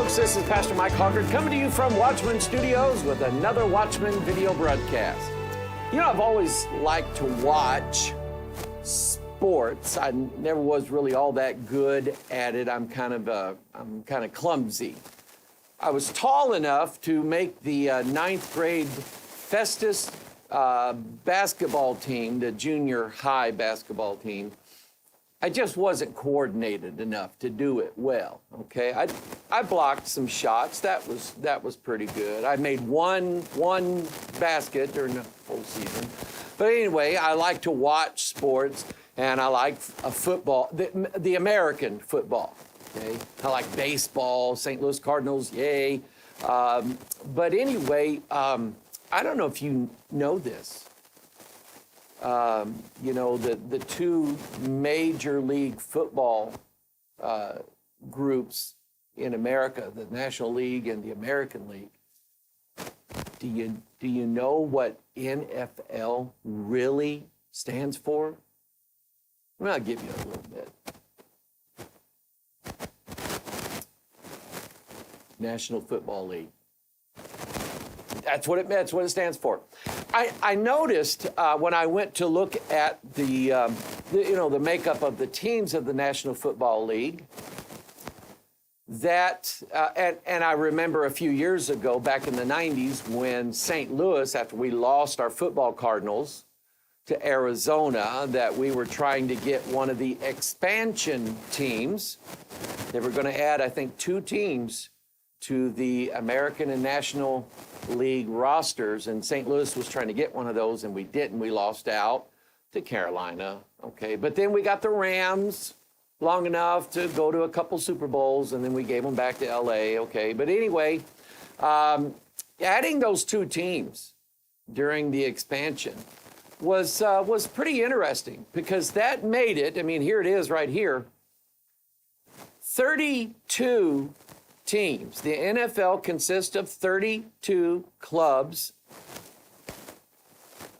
folks, this is Pastor Mike Hoggard coming to you from Watchman Studios with another Watchman video broadcast. You know, I've always liked to watch sports. I never was really all that good at it. I'm kind of clumsy. I was tall enough to make the ninth grade Festus basketball team, the junior high basketball team. I just wasn't coordinated enough to do it well. Okay, I blocked some shots. That was pretty good. I made one basket during the whole season. But anyway, I like to watch sports, and I like football, the American football. Okay, I like baseball, St. Louis Cardinals, yay. But anyway, I don't know if you know this. You know, the two major league football groups in America, the National League and the American League. Do you know what NFL really stands for? Well, I'll give you a little bit. National Football League. That's what it stands for. I noticed when I went to look at the makeup of the teams of the National Football League that, and I remember a few years ago, back in the 90s, when St. Louis, after we lost our football Cardinals to Arizona, that we were trying to get one of the expansion teams. They were going to add, I think, 2 teams to the American and National League rosters, and St. Louis was trying to get one of those, and we didn't. We lost out to Carolina, okay? But then we got the Rams long enough to go to a couple Super Bowls, and then we gave them back to L.A., okay? But anyway, adding those 2 teams during the expansion was pretty interesting, because that made it, I mean, here it is right here, 32 teams. The NFL consists of 32 clubs,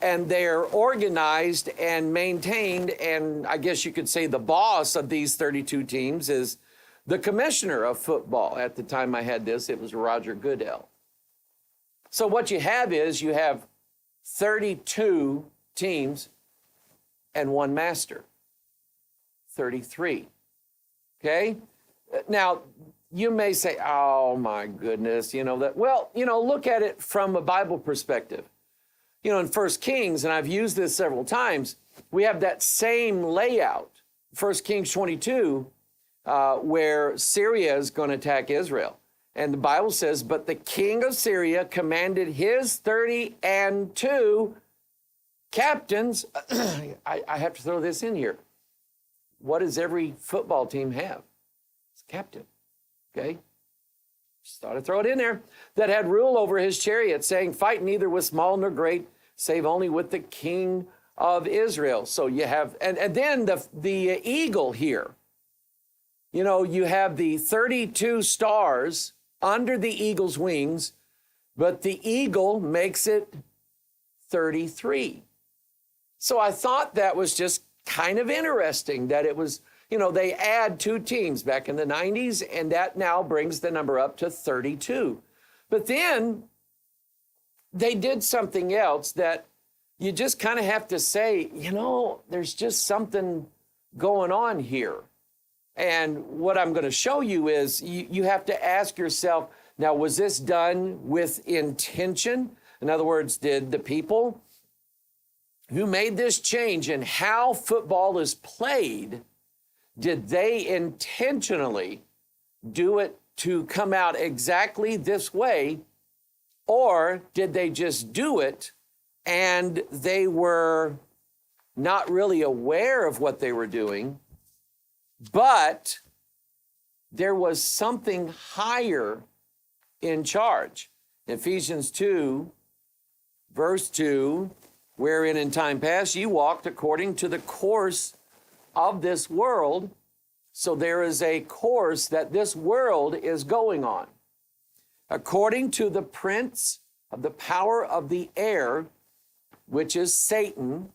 and they're organized and maintained, and I guess you could say the boss of these 32 teams is the commissioner of football. At the time I had this, it was Roger Goodell. So what you have is you have 32 teams and one master, 33, okay? Now, you may say, oh my goodness, look at it from a Bible perspective. You know, in 1 Kings, and I've used this several times, we have that same layout. 1 Kings 22, where Syria is going to attack Israel. And the Bible says, but the king of Syria commanded his 32 captains. I have to throw this in here. What does every football team have? It's a captain. Okay, just thought I'd throw it in there. That had rule over his chariot, saying, fight neither with small nor great, save only with the king of Israel. So you have, and then the eagle here. You know, you have the 32 stars under the eagle's wings, but the eagle makes it 33. So I thought that was just kind of interesting that it was, you know, they add 2 teams back in the 90s, and that now brings the number up to 32. But then they did something else that you just kind of have to say, you know, there's just something going on here. And what I'm going to show you is you have to ask yourself, now, was this done with intention? In other words, did the people who made this change in how football is played, did they intentionally do it to come out exactly this way, or did they just do it and they were not really aware of what they were doing, but there was something higher in charge? Ephesians 2, verse 2, wherein in time past ye walked according to the course of this world. So there is a course that this world is going on. According to the prince of the power of the air, which is Satan,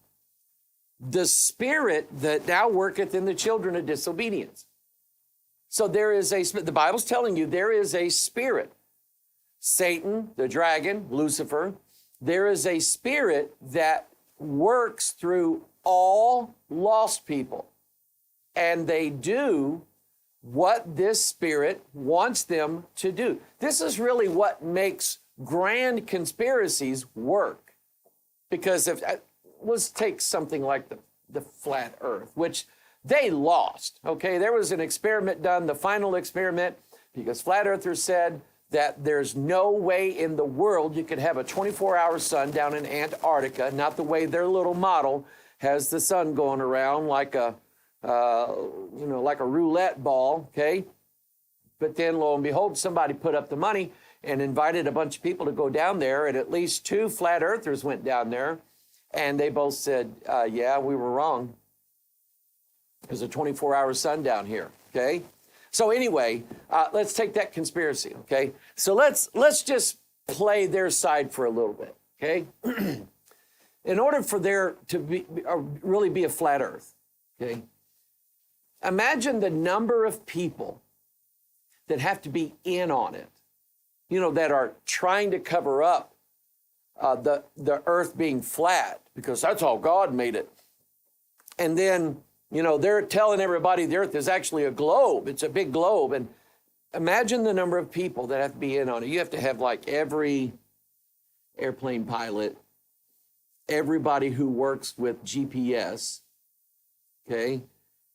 the spirit that now worketh in the children of disobedience. So the Bible's telling you there is a spirit. Satan, the dragon, Lucifer, there is a spirit that works through all lost people. And they do what this spirit wants them to do. This is really what makes grand conspiracies work. Because let's take something like the flat earth, which they lost, okay? There was an experiment done, the final experiment, because flat earthers said that there's no way in the world you could have a 24-hour sun down in Antarctica, not the way their little model has the sun going around like a roulette ball, okay? But then, lo and behold, somebody put up the money and invited a bunch of people to go down there, and at least 2 flat earthers went down there, and they both said, yeah, we were wrong. There's a 24-hour sun down here, okay? So anyway, let's take that conspiracy, okay? So let's just play their side for a little bit, okay? In order for there to be really be a flat earth, okay? Imagine the number of people that have to be in on it, that are trying to cover up the earth being flat, because that's how God made it. And then, they're telling everybody the earth is actually a globe. It's a big globe. And imagine the number of people that have to be in on it. You have to have like every airplane pilot, everybody who works with GPS, okay?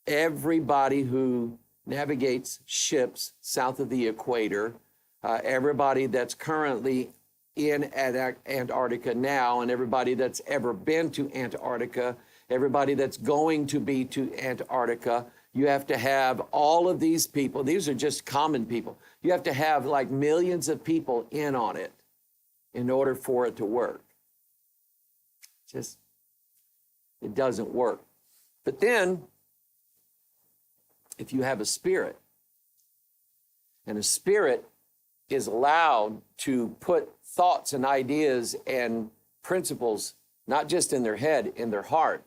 Everybody who navigates ships south of the equator, everybody that's currently in Antarctica now, and everybody that's ever been to Antarctica, everybody that's going to be to Antarctica. You have to have all of these people. These are just common people. You have to have like millions of people in on it in order for it to work. It doesn't work. But then, if you have a spirit, and a spirit is allowed to put thoughts and ideas and principles, not just in their head, in their heart.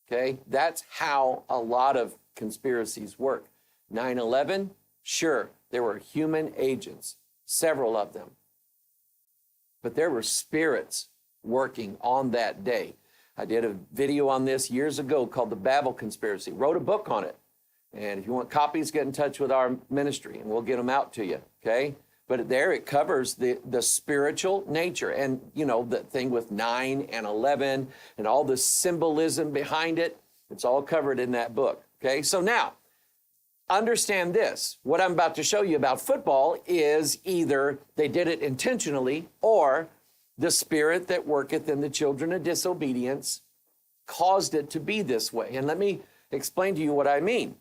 Okay, that's how a lot of conspiracies work. 9/11, sure, there were human agents, several of them. But there were spirits working on that day. I did a video on this years ago called The Babel Conspiracy, wrote a book on it. And if you want copies, get in touch with our ministry and we'll get them out to you, okay? But there it covers the spiritual nature and, the thing with 9 and 11 and all the symbolism behind it. It's all covered in that book, okay? So now, understand this. What I'm about to show you about football is either they did it intentionally or the spirit that worketh in the children of disobedience caused it to be this way. And let me explain to you what I mean.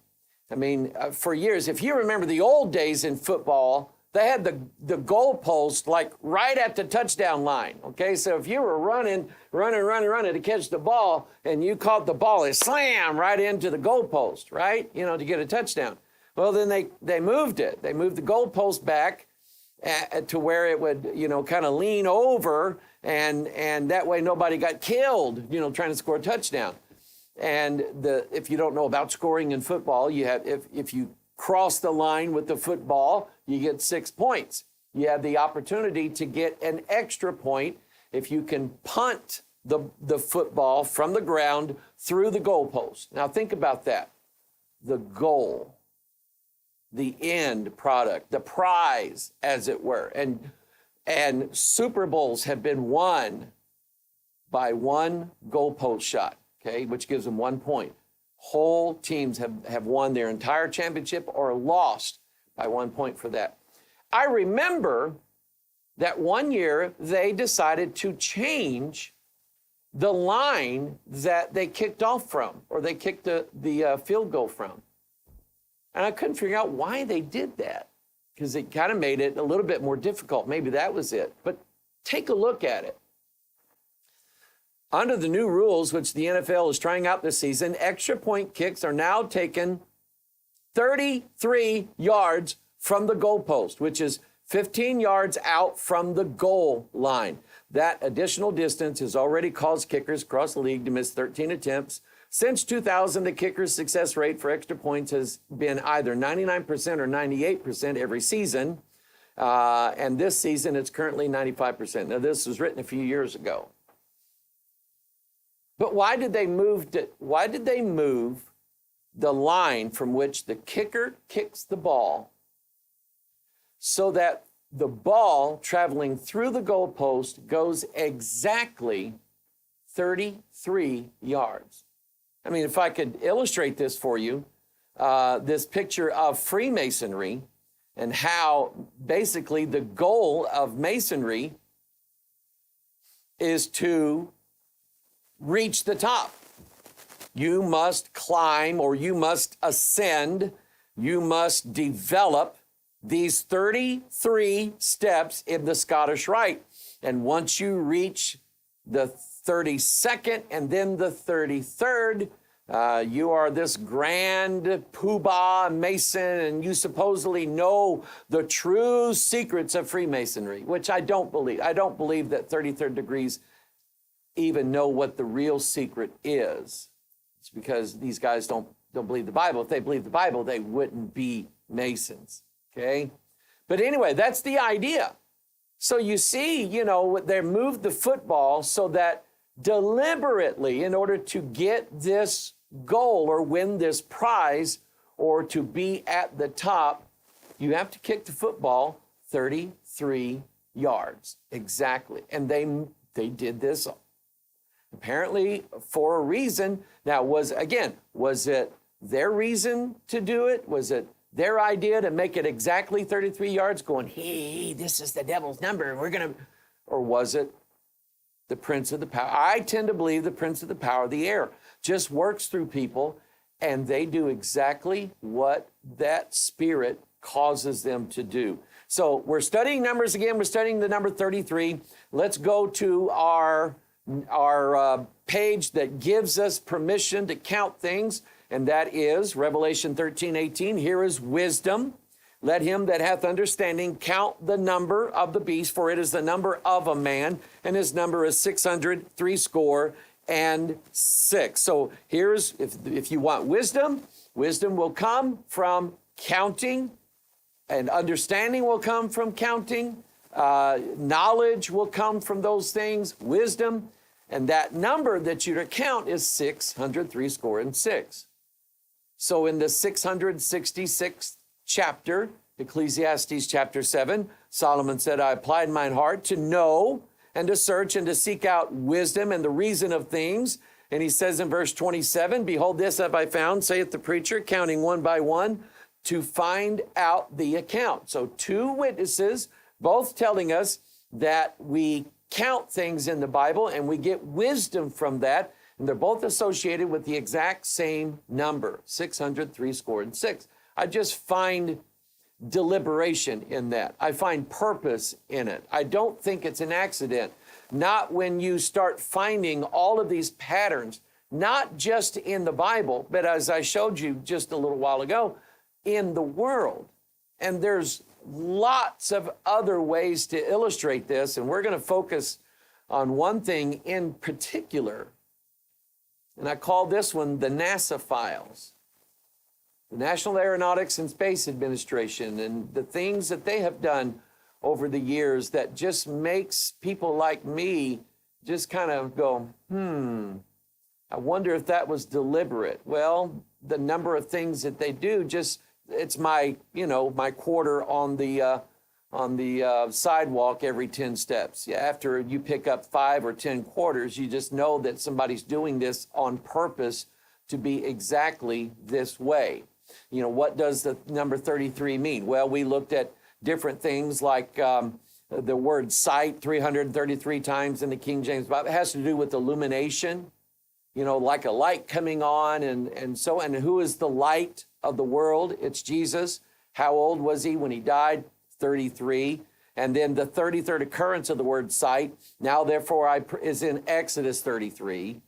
For years, if you remember the old days in football, they had the goalpost like right at the touchdown line, okay? So if you were running to catch the ball and you caught the ball, it slammed right into the goalpost, right? To get a touchdown. Well, then they moved it. They moved the goalpost back to where it would, kind of lean over and that way nobody got killed, trying to score a touchdown. And if you don't know about scoring in football, you have if you cross the line with the football, you get 6 points. You have the opportunity to get an extra point if you can punt the football from the ground through the goalpost. Now think about that. The goal, the end product, the prize, as it were. And Super Bowls have been won by one goalpost shot. Okay, which gives them 1 point. Whole teams have won their entire championship or lost by 1 point for that. I remember that one year they decided to change the line that they kicked off from, or they kicked the field goal from. And I couldn't figure out why they did that, because it kind of made it a little bit more difficult. Maybe that was it. But take a look at it. Under the new rules, which the NFL is trying out this season, extra point kicks are now taken 33 yards from the goalpost, which is 15 yards out from the goal line. That additional distance has already caused kickers across the league to miss 13 attempts Since 2000, the kicker's success rate for extra points has been either 99% or 98% every season. And this season, it's currently 95%. Now, this was written a few years ago. But why did they move the line from which the kicker kicks the ball so that the ball traveling through the goalpost goes exactly 33 yards? I mean, if I could illustrate this for you, this picture of Freemasonry and how basically the goal of Masonry is to reach the top. You must climb, or you must ascend, you must develop these 33 steps in the Scottish Rite. And once you reach the 32nd and then the 33rd, you are this grand poobah Mason, and you supposedly know the true secrets of Freemasonry, which I don't believe. I don't believe that 33rd degrees even know what the real secret is. It's because these guys don't believe the Bible. If they believed the Bible, they wouldn't be Masons, okay? But anyway, that's the idea. So you see, they moved the football so that deliberately, in order to get this goal or win this prize or to be at the top, you have to kick the football 33 yards exactly. And they did this apparently for a reason. Now, was it their reason to do it? Was it their idea to make it exactly 33 yards, going, hey, this is the devil's number, or was it the prince of the power? I tend to believe the prince of the power of the air just works through people, and they do exactly what that spirit causes them to do. So we're studying numbers again. We're studying the number 33. Let's go to our page that gives us permission to count things, and that is Revelation 13:18. Here is wisdom. Let him that hath understanding count the number of the beast, for it is the number of a man, and his number is 666. So here's, if you want wisdom, wisdom will come from counting, and understanding will come from counting. Knowledge will come from those things, wisdom. And that number that you're to count is 666. So in the 666th chapter, Ecclesiastes chapter 7, Solomon said, I applied mine heart to know and to search and to seek out wisdom and the reason of things. And he says in verse 27, behold, this have I found, saith the preacher, counting one by one, to find out the account. So two witnesses, both telling us that we count things in the Bible and we get wisdom from that. And they're both associated with the exact same number, 666. I just find deliberation in that. I find purpose in it. I don't think it's an accident. Not when you start finding all of these patterns, not just in the Bible, but as I showed you just a little while ago, in the world. And there's lots of other ways to illustrate this, and we're going to focus on one thing in particular, and I call this one the NASA files. The National Aeronautics and Space Administration, and the things that they have done over the years that just makes people like me just kind of go, I wonder if that was deliberate. Well, the number of things that they do, just, it's my quarter on the sidewalk every 10 steps. Yeah, after you pick up 5 or 10 quarters, you just know that somebody's doing this on purpose to be exactly this way. What does the number 33 mean? Well, we looked at different things like the word sight 333 times in the King James Bible. It has to do with illumination, like a light coming on, and who is the light of the world? It's Jesus. How old was he when he died? 33. And then the 33rd occurrence of the word sight, now therefore is in Exodus 33.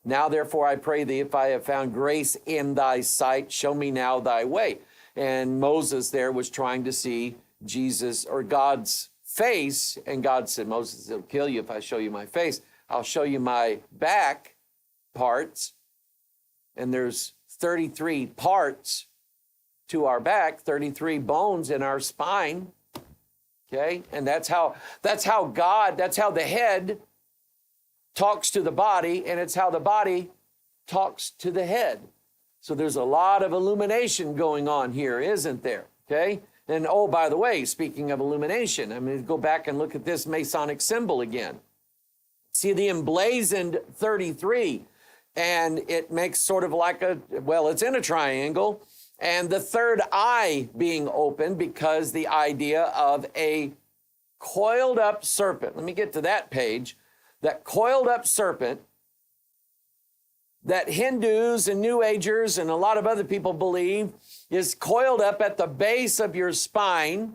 Now therefore I pray thee, if I have found grace in thy sight, show me now thy way. And Moses there was trying to see Jesus or God's face, and God said, Moses, it'll kill you if I show you my face. I'll show you my back parts. And there's 33 parts to our back, 33 bones in our spine. Okay? And that's how the head talks to the body, and it's how the body talks to the head. So there's a lot of illumination going on here, isn't there? Okay? And oh, by the way, speaking of illumination, I mean, go back and look at this Masonic symbol again. See the emblazoned 33, and it makes sort of like it's in a triangle, and the third eye being open because the idea of a coiled up serpent. Let me get to that page. That coiled up serpent that Hindus and New Agers and a lot of other people believe is coiled up at the base of your spine,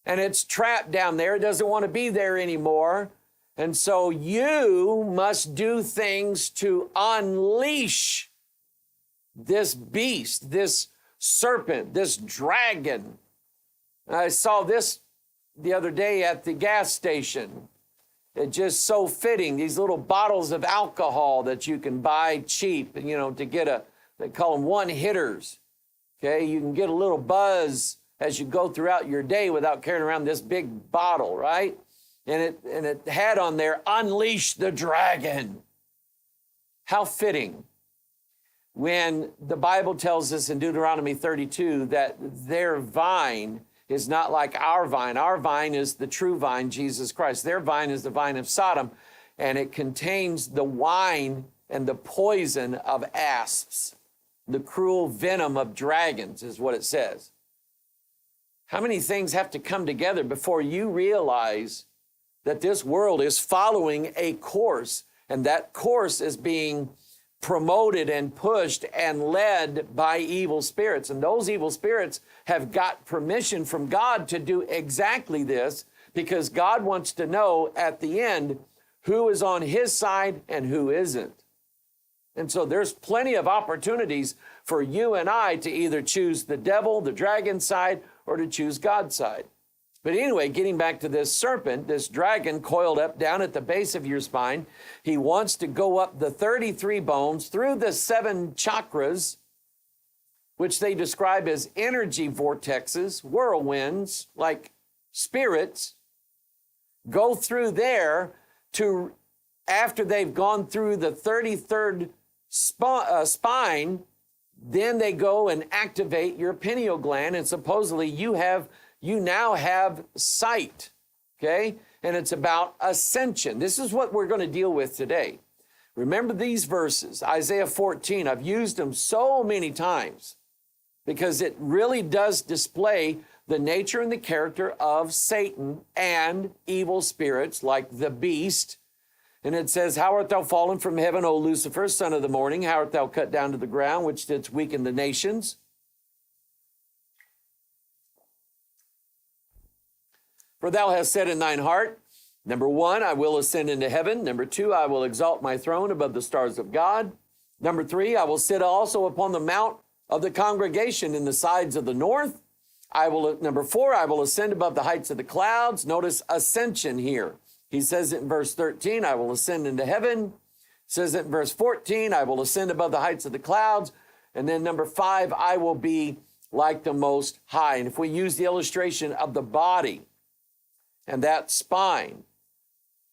and it's trapped down there. It doesn't want to be there anymore. And so you must do things to unleash this beast, this serpent, this dragon. I saw this the other day at the gas station. It's just so fitting. These little bottles of alcohol that you can buy cheap, to get they call them one-hitters. Okay, you can get a little buzz as you go throughout your day without carrying around this big bottle, right? And it had on there, unleash the dragon. How fitting. When the Bible tells us in Deuteronomy 32 that their vine is not like our vine. Our vine is the true vine, Jesus Christ. Their vine is the vine of Sodom, and it contains the wine and the poison of asps. The cruel venom of dragons is what it says. How many things have to come together before you realize that this world is following a course, and that course is being promoted and pushed and led by evil spirits. And those evil spirits have got permission from God to do exactly this, because God wants to know at the end who is on his side and who isn't. And so there's plenty of opportunities for you and I to either choose the devil, the dragon side, or to choose God's side. But anyway, getting back to this serpent, this dragon coiled up down at the base of your spine, he wants to go up the 33 bones through the 7 chakras, which they describe as energy vortexes, whirlwinds, like spirits, go through there to, after they've gone through the 33rd spine, then they go and activate your pineal gland, and supposedly you now have sight, okay? And it's about ascension. This is what we're going to deal with today. Remember these verses, Isaiah 14. I've used them so many times because it really does display the nature and the character of Satan and evil spirits like the beast. And it says, how art thou fallen from heaven, O Lucifer, son of the morning? How art thou cut down to the ground, which didst weaken the nations? For thou hast said in thine heart, number 1, I will ascend into heaven. Number 2, I will exalt my throne above the stars of God. Number 3, I will sit also upon the mount of the congregation in the sides of the north. Number 4, I will ascend above the heights of the clouds. Notice ascension here. He says it in verse 13, I will ascend into heaven. Says it in verse 14, I will ascend above the heights of the clouds. And then number 5, I will be like the Most High. And if we use the illustration of the body and that spine,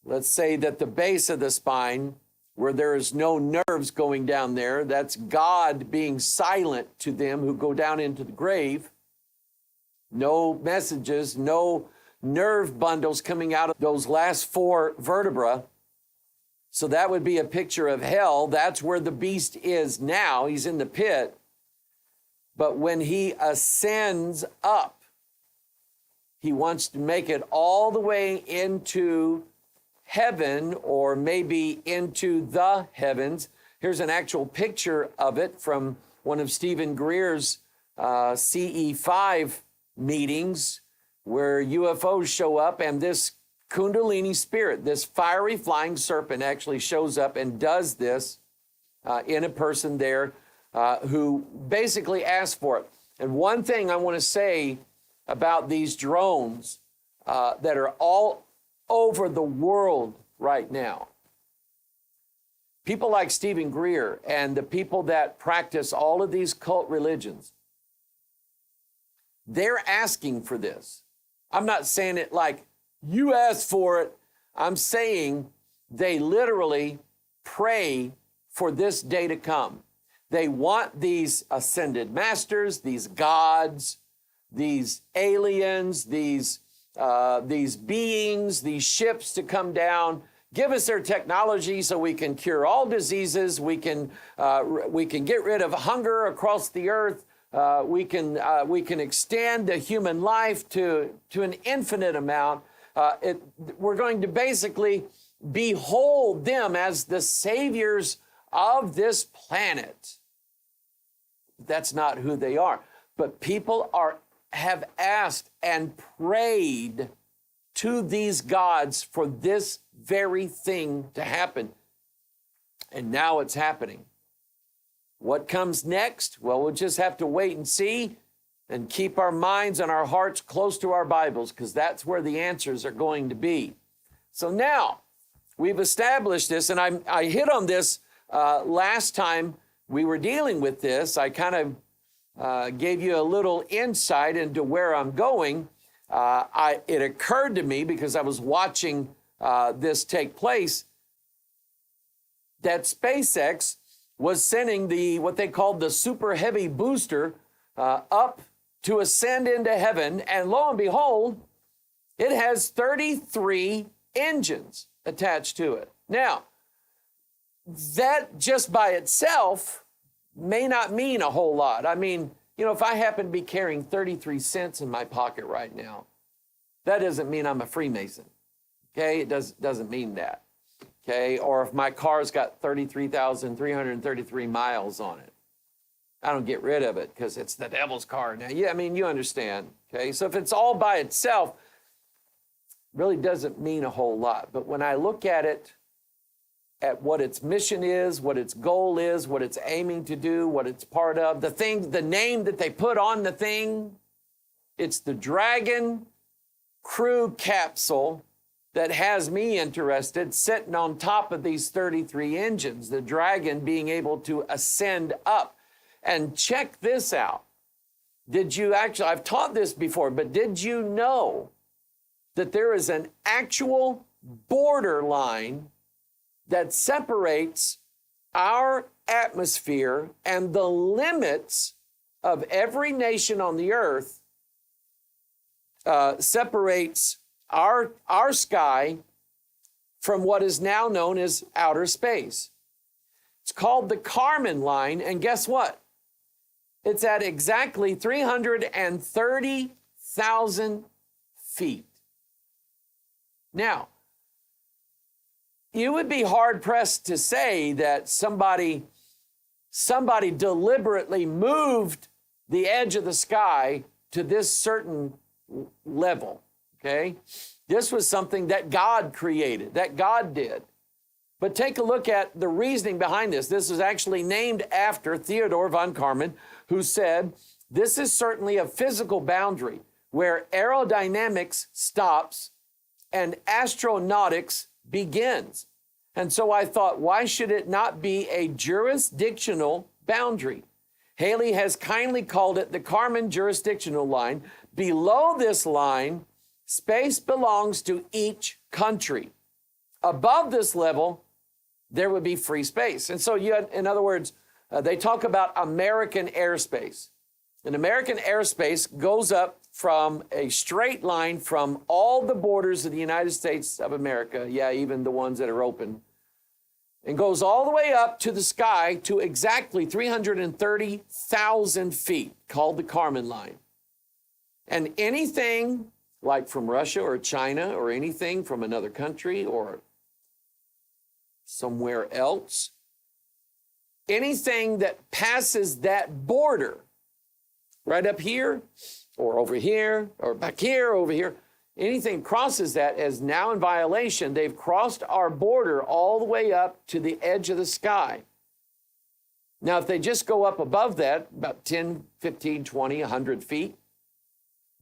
let's say that the base of the spine, where there is no nerves going down there, that's God being silent to them who go down into the grave. No messages, no nerve bundles coming out of those last 4 vertebrae. So that would be a picture of hell. That's where the beast is now. He's in the pit. But when he ascends up, he wants to make it all the way into heaven, or maybe into the heavens. Here's an actual picture of it from one of Stephen Greer's CE5 meetings, where UFOs show up, and this Kundalini spirit, this fiery flying serpent, actually shows up and does this in a person there who basically asked for it. And one thing I want to say about these drones that are all over the world right now. people like Stephen Greer and the people that practice all of these cult religions, they're asking for this. I'm not saying it like you asked for it. I'm saying they literally pray for this day to come. They want these ascended masters, these gods, these aliens, these beings, these ships to come down, give us their technology so we can cure all diseases. We can get rid of hunger across the earth. We can extend the human life to an infinite amount. We're going to basically behold them as the saviors of this planet. That's not who they are. But people have asked and prayed to these gods for this very thing to happen. And now it's happening. What comes next? Well, we'll just have to wait and see and keep our minds and our hearts close to our Bibles, because that's where the answers are going to be. So now we've established this, and I hit on this last time we were dealing with this. I kind of gave you a little insight into where I'm going. It occurred to me, because I was watching this take place, that SpaceX was sending what they called the super heavy booster up to ascend into heaven. And lo and behold, it has 33 engines attached to it. Now, that just by itself may not mean a whole lot. I mean, you know, if I happen to be carrying 33 cents in my pocket right now, that doesn't mean I'm a Freemason. Okay, it doesn't mean that. Okay, or if my car's got 33,333 miles on it, I don't get rid of it because it's the devil's car now. Yeah, I mean, you understand. Okay, so if it's all by itself, really doesn't mean a whole lot. But when I look at it, at what its mission is, what its goal is, what it's aiming to do, what it's part of, the name that they put on the thing, it's the Dragon Crew capsule that has me interested, sitting on top of these 33 engines, the Dragon being able to ascend up. And check this out. I've taught this before, but did you know that there is an actual borderline that separates our atmosphere and the limits of every nation on the earth, separates our sky from what is now known as outer space. It's called the Karman line, and guess what? It's at exactly 330,000 feet. Now, you would be hard-pressed to say that somebody deliberately moved the edge of the sky to this certain level, okay? This was something that God created, that God did. But take a look at the reasoning behind this. This is actually named after Theodore von Karman, who said, this is certainly a physical boundary where aerodynamics stops and astronautics begins. And so I thought, why should it not be a jurisdictional boundary? Haley has kindly called it the Karman jurisdictional line. Below this line, space belongs to each country. Above this level, there would be free space. And so in other words, they talk about American airspace. And American airspace goes up from a straight line from all the borders of the United States of America, yeah, even the ones that are open, and goes all the way up to the sky to exactly 330,000 feet, called the Karman line. And anything like from Russia or China or anything from another country or somewhere else, anything that passes that border, right up here or over here or back here, over here, anything crosses that is now in violation. They've crossed our border all the way up to the edge of the sky. Now, if they just go up above that, about 10, 15, 20, 100 feet,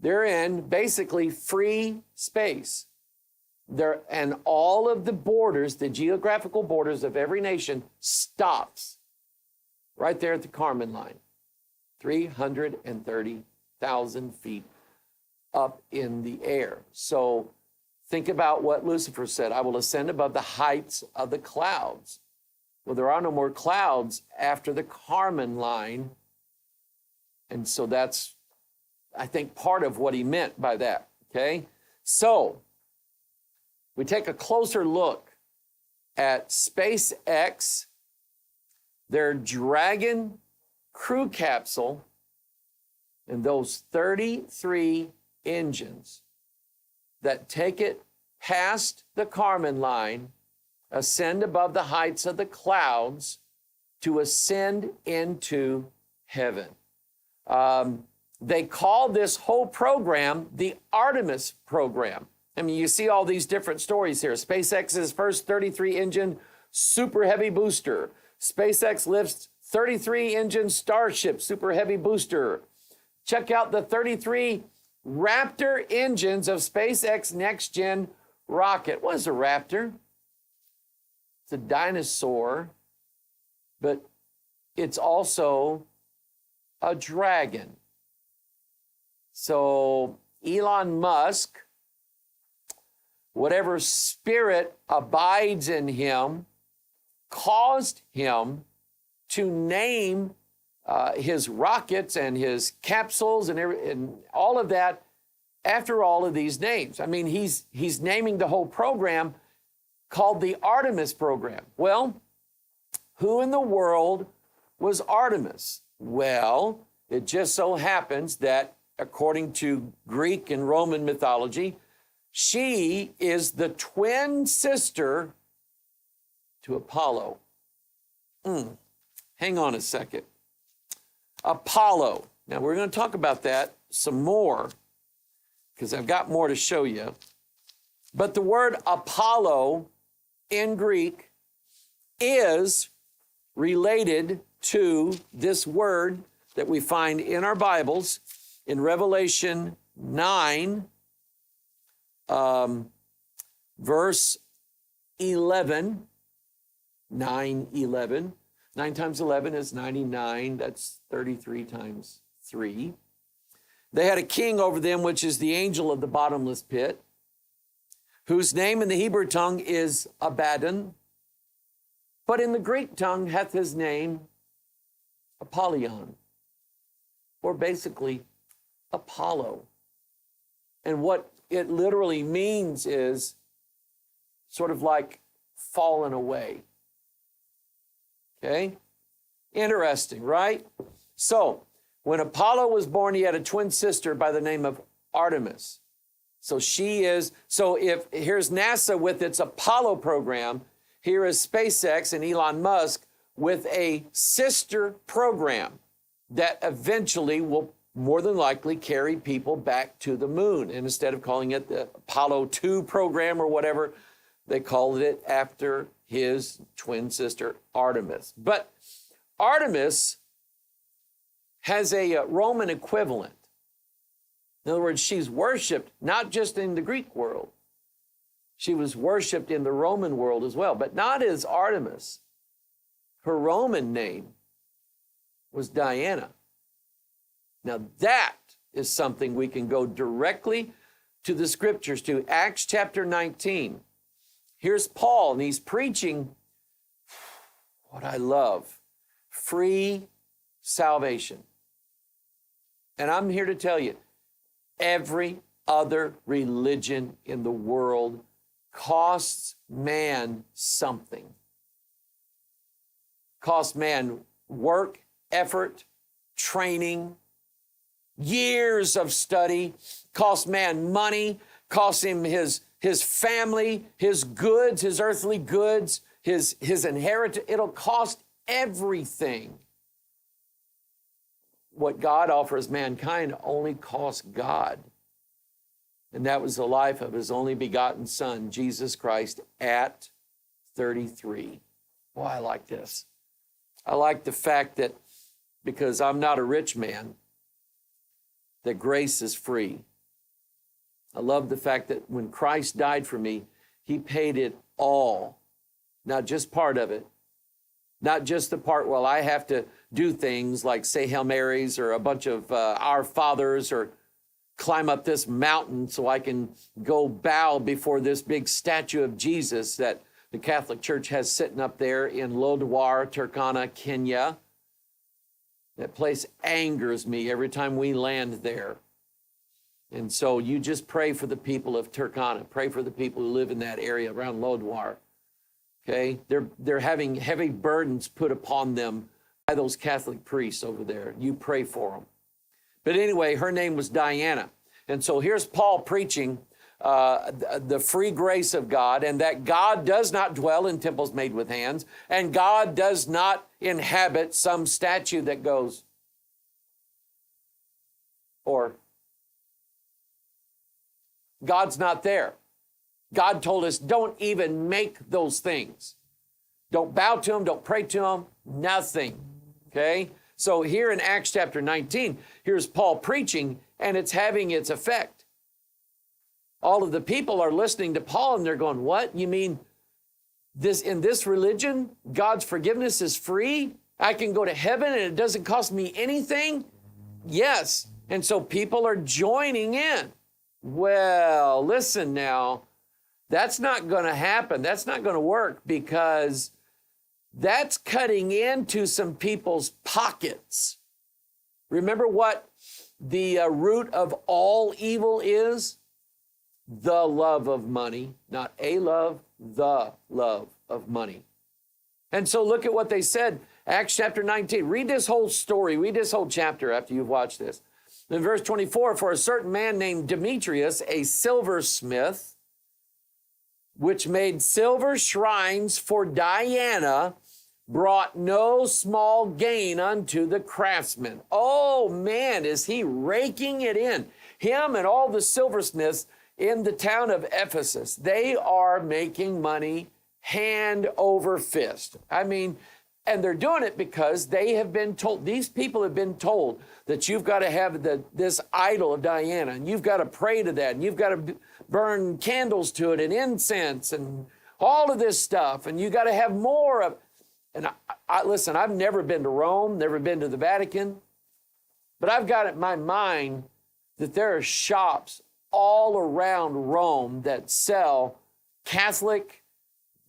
they're in basically free space. there, and all of the borders, the geographical borders of every nation stops right there at the Karman line, 330,000 feet up in the air. So think about what Lucifer said, I will ascend above the heights of the clouds. Well, there are no more clouds after the Karman line. And so that's, I think, part of what he meant by that, okay? So we take a closer look at SpaceX, their Dragon crew capsule, and those 33 engines that take it past the Karman line, ascend above the heights of the clouds to ascend into heaven. They call this whole program the Artemis program. I mean, you see all these different stories here. SpaceX's first 33-engine super heavy booster. SpaceX lifts 33-engine Starship super heavy booster. Check out the 33 Raptor engines of SpaceX next-gen rocket. What is a Raptor? It's a dinosaur, but it's also a dragon. So Elon Musk, whatever spirit abides in him, caused him to name his rockets and his capsules and all of that after all of these names. I mean, he's naming the whole program called the Artemis program. Well, who in the world was Artemis? Well, it just so happens that according to Greek and Roman mythology, she is the twin sister to Apollo. Hang on a second. Apollo. Now, we're going to talk about that some more because I've got more to show you. But the word Apollo in Greek is related to this word that we find in our Bibles in Revelation 9, verse 11, 9:11. 9 times 11 is 99. That's 33 times 3. They had a king over them, which is the angel of the bottomless pit, whose name in the Hebrew tongue is Abaddon, but in the Greek tongue hath his name Apollyon, or basically Apollo. And what it literally means is sort of like fallen away. Okay? Interesting, right? So, when Apollo was born, he had a twin sister by the name of Artemis. So here's NASA with its Apollo program. Here is SpaceX and Elon Musk with a sister program that eventually will more than likely carry people back to the moon. And instead of calling it the Apollo 2 program or whatever, they called it after his twin sister, Artemis. But Artemis has a Roman equivalent. In other words, she's worshipped not just in the Greek world. She was worshipped in the Roman world as well, but not as Artemis. Her Roman name was Diana. Now that is something we can go directly to the scriptures, to Acts chapter 19. Here's Paul, and he's preaching what I love, free salvation. And I'm here to tell you, every other religion in the world costs man something. Costs man work, effort, training, years of study, costs man money, costs him his family, his goods, his earthly goods, his inheritance. It'll cost everything. What God offers mankind only costs God. And that was the life of his only begotten Son, Jesus Christ, at 33. Boy, I like this. I like the fact that because I'm not a rich man, that grace is free. I love the fact that when Christ died for me, He paid it all, not just part of it. Not just the part, well, I have to do things like say Hail Marys or a bunch of Our Fathers or climb up this mountain so I can go bow before this big statue of Jesus that the Catholic Church has sitting up there in Lodwar, Turkana, Kenya. That place angers me every time we land there. And so you just pray for the people of Turkana. Pray for the people who live in that area around Lodwar. Okay? They're having heavy burdens put upon them by those Catholic priests over there. You pray for them. But anyway, her name was Diana. And so here's Paul preaching the free grace of God, and that God does not dwell in temples made with hands, and God does not inhabit some statue that goes, or God's not there. God told us, don't even make those things. Don't bow to them, don't pray to them, nothing. Okay? So here in Acts chapter 19, here's Paul preaching, and it's having its effect. All of the people are listening to Paul, and they're going, what? You mean this in this religion, God's forgiveness is free? I can go to heaven and it doesn't cost me anything? Yes. And so people are joining in. Well, listen now. That's not going to happen. That's not going to work, because that's cutting into some people's pockets. Remember what the root of all evil is? The love of money. Not a love, the love of money. And so look at what they said. Acts chapter 19. Read this whole story. Read this whole chapter after you've watched this. In verse 24, for a certain man named Demetrius, a silversmith, which made silver shrines for Diana, brought no small gain unto the craftsmen. Oh man, is he raking it in. Him and all the silversmiths in the town of Ephesus, they are making money hand over fist. I mean, and they're doing it because they have been told, these people have been told that you've got to have this idol of Diana, and you've got to pray to that, and you've got to burn candles to it and incense and all of this stuff, and you got to have more of. And listen, I've never been to Rome, never been to the Vatican, but I've got it in my mind that there are shops all around Rome that sell Catholic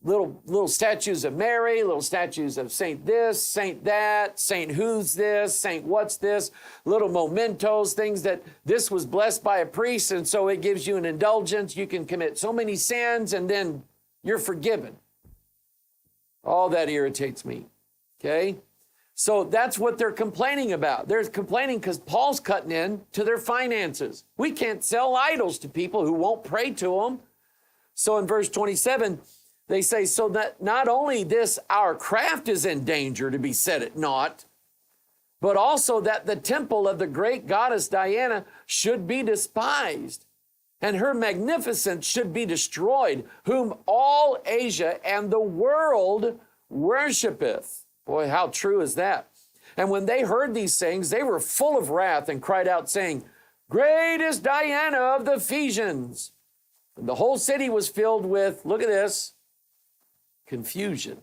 little statues of Mary, little statues of Saint this, Saint that, Saint who's this, Saint what's this, little mementos, things that this was blessed by a priest, and so it gives you an indulgence. You can commit so many sins, and then you're forgiven. All that irritates me, okay? So that's what they're complaining about. They're complaining because Paul's cutting in to their finances. We can't sell idols to people who won't pray to them. So in verse 27, they say, so that not only this, our craft is in danger to be set at naught, but also that the temple of the great goddess Diana should be despised, and her magnificence should be destroyed, whom all Asia and the world worshipeth. Boy, how true is that? And when they heard these things, they were full of wrath and cried out, saying, great is Diana of the Ephesians. And the whole city was filled with, look at this, confusion.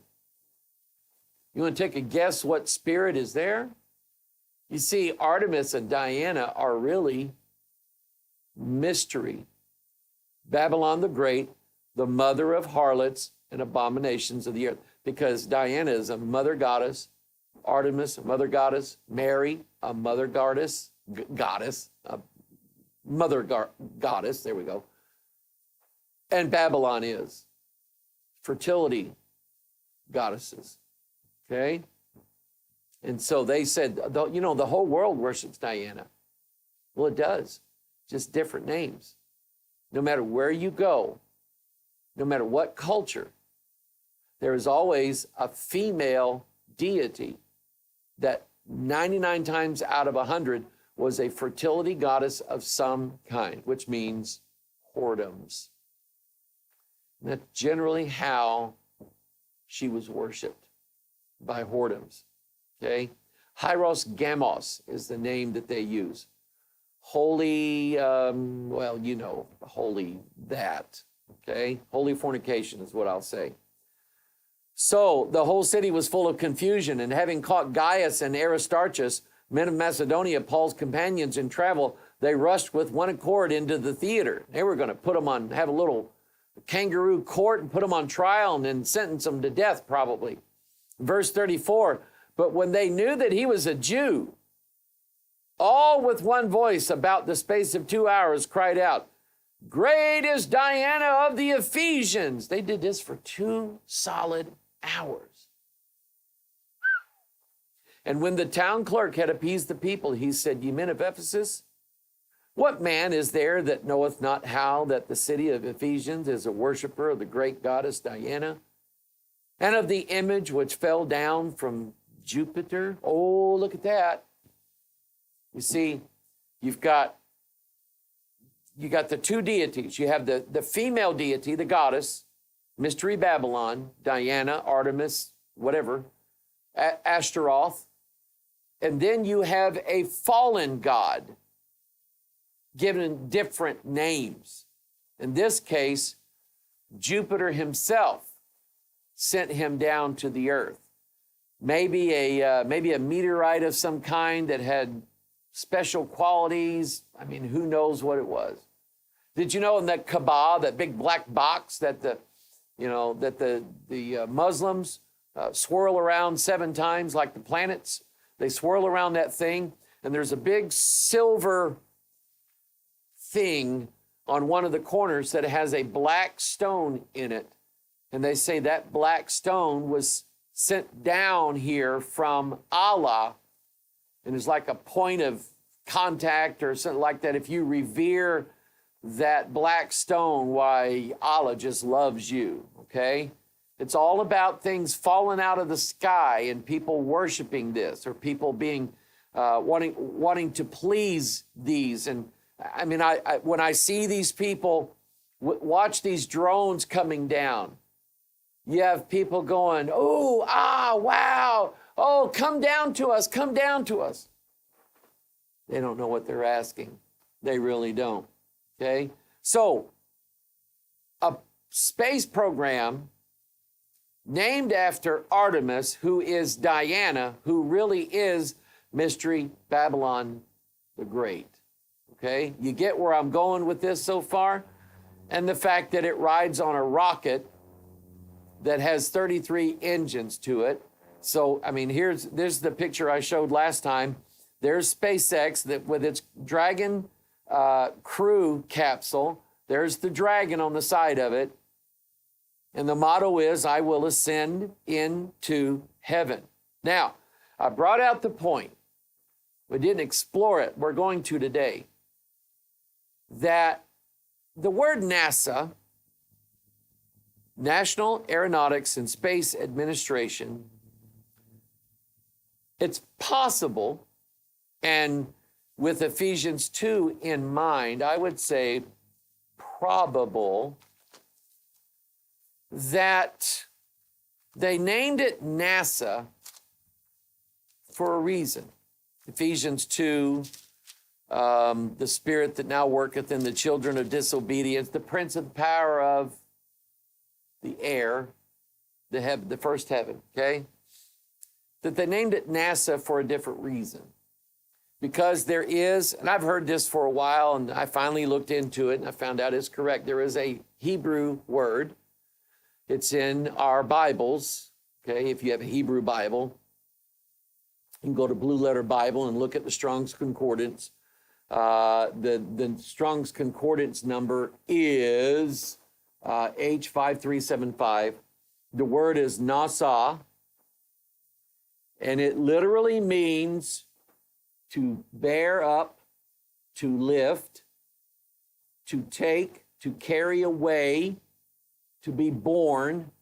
You want to take a guess what spirit is there? You see, Artemis and Diana are really mystery. Babylon the Great, the mother of harlots and abominations of the earth. Because Diana is a mother goddess, Artemis, a mother goddess, Mary, a mother goddess, a mother goddess, there we go. And Babylon is fertility goddesses, okay? And so they said, you know, the whole world worships Diana. Well, it does, just different names. No matter where you go, no matter what culture, there is always a female deity that 99 times out of 100 was a fertility goddess of some kind, which means whoredoms. And that's generally how she was worshipped, by whoredoms, okay? Hieros Gamos is the name that they use. Holy, well, you know, holy that. Okay, holy fornication is what I'll say. So the whole city was full of confusion, and having caught Gaius and Aristarchus, men of Macedonia, Paul's companions in travel, they rushed with one accord into the theater. They were going to put them on, have a little kangaroo court and put them on trial and then sentence them to death probably. Verse 34, but when they knew that he was a Jew, all with one voice about the space of 2 hours cried out, great is Diana of the Ephesians. They did this for 2 solid hours. And when the town clerk had appeased the people, he said, ye men of Ephesus, what man is there that knoweth not how that the city of Ephesians is a worshiper of the great goddess Diana, and of the image which fell down from Jupiter? Oh, look at that. You see, you got the 2 deities. You have the female deity, the goddess, Mystery Babylon, Diana, Artemis, whatever, Ashtaroth. And then you have a fallen god given different names. In this case, Jupiter himself sent him down to the earth. Maybe a meteorite of some kind that had special qualities. I mean, who knows what it was? Did you know in that Kaaba, that big black box that the Muslims swirl around 7 times like the planets? They swirl around that thing, and there's a big silver thing on one of the corners that has a black stone in it. And they say that black stone was sent down here from Allah and is like a point of contact or something like that. If you revere that black stone, why, Allah just loves you, okay? It's all about things falling out of the sky and people worshiping this, or people being wanting to please these. And I mean, when I see these people watch these drones coming down, you have people going, oh, wow, oh, come down to us, come down to us. They don't know what they're asking. They really don't, okay? So, a space program named after Artemis, who is Diana, who really is Mystery Babylon the Great. Okay, you get where I'm going with this so far? And the fact that it rides on a rocket that has 33 engines to it. So, I mean, there's the picture I showed last time. There's SpaceX that with its Dragon crew capsule. There's the dragon on the side of it. And the motto is, I will ascend into heaven. Now, I brought out the point. We didn't explore it. We're going to today. That the word NASA, National Aeronautics and Space Administration, it's possible, and with Ephesians 2 in mind, I would say probable that they named it NASA for a reason. Ephesians 2, the spirit that now worketh in the children of disobedience, the prince of the power of the air, the first heaven, okay? That they named it NASA for a different reason. Because there is, and I've heard this for a while, and I finally looked into it, and I found out it's correct. There is a Hebrew word. It's in our Bibles, okay? If you have a Hebrew Bible, you can go to Blue Letter Bible and look at the Strong's Concordance. The Strong's Concordance number is H5375. The word is nasa, and it literally means to bear up, to lift, to take, to carry away, to be borne,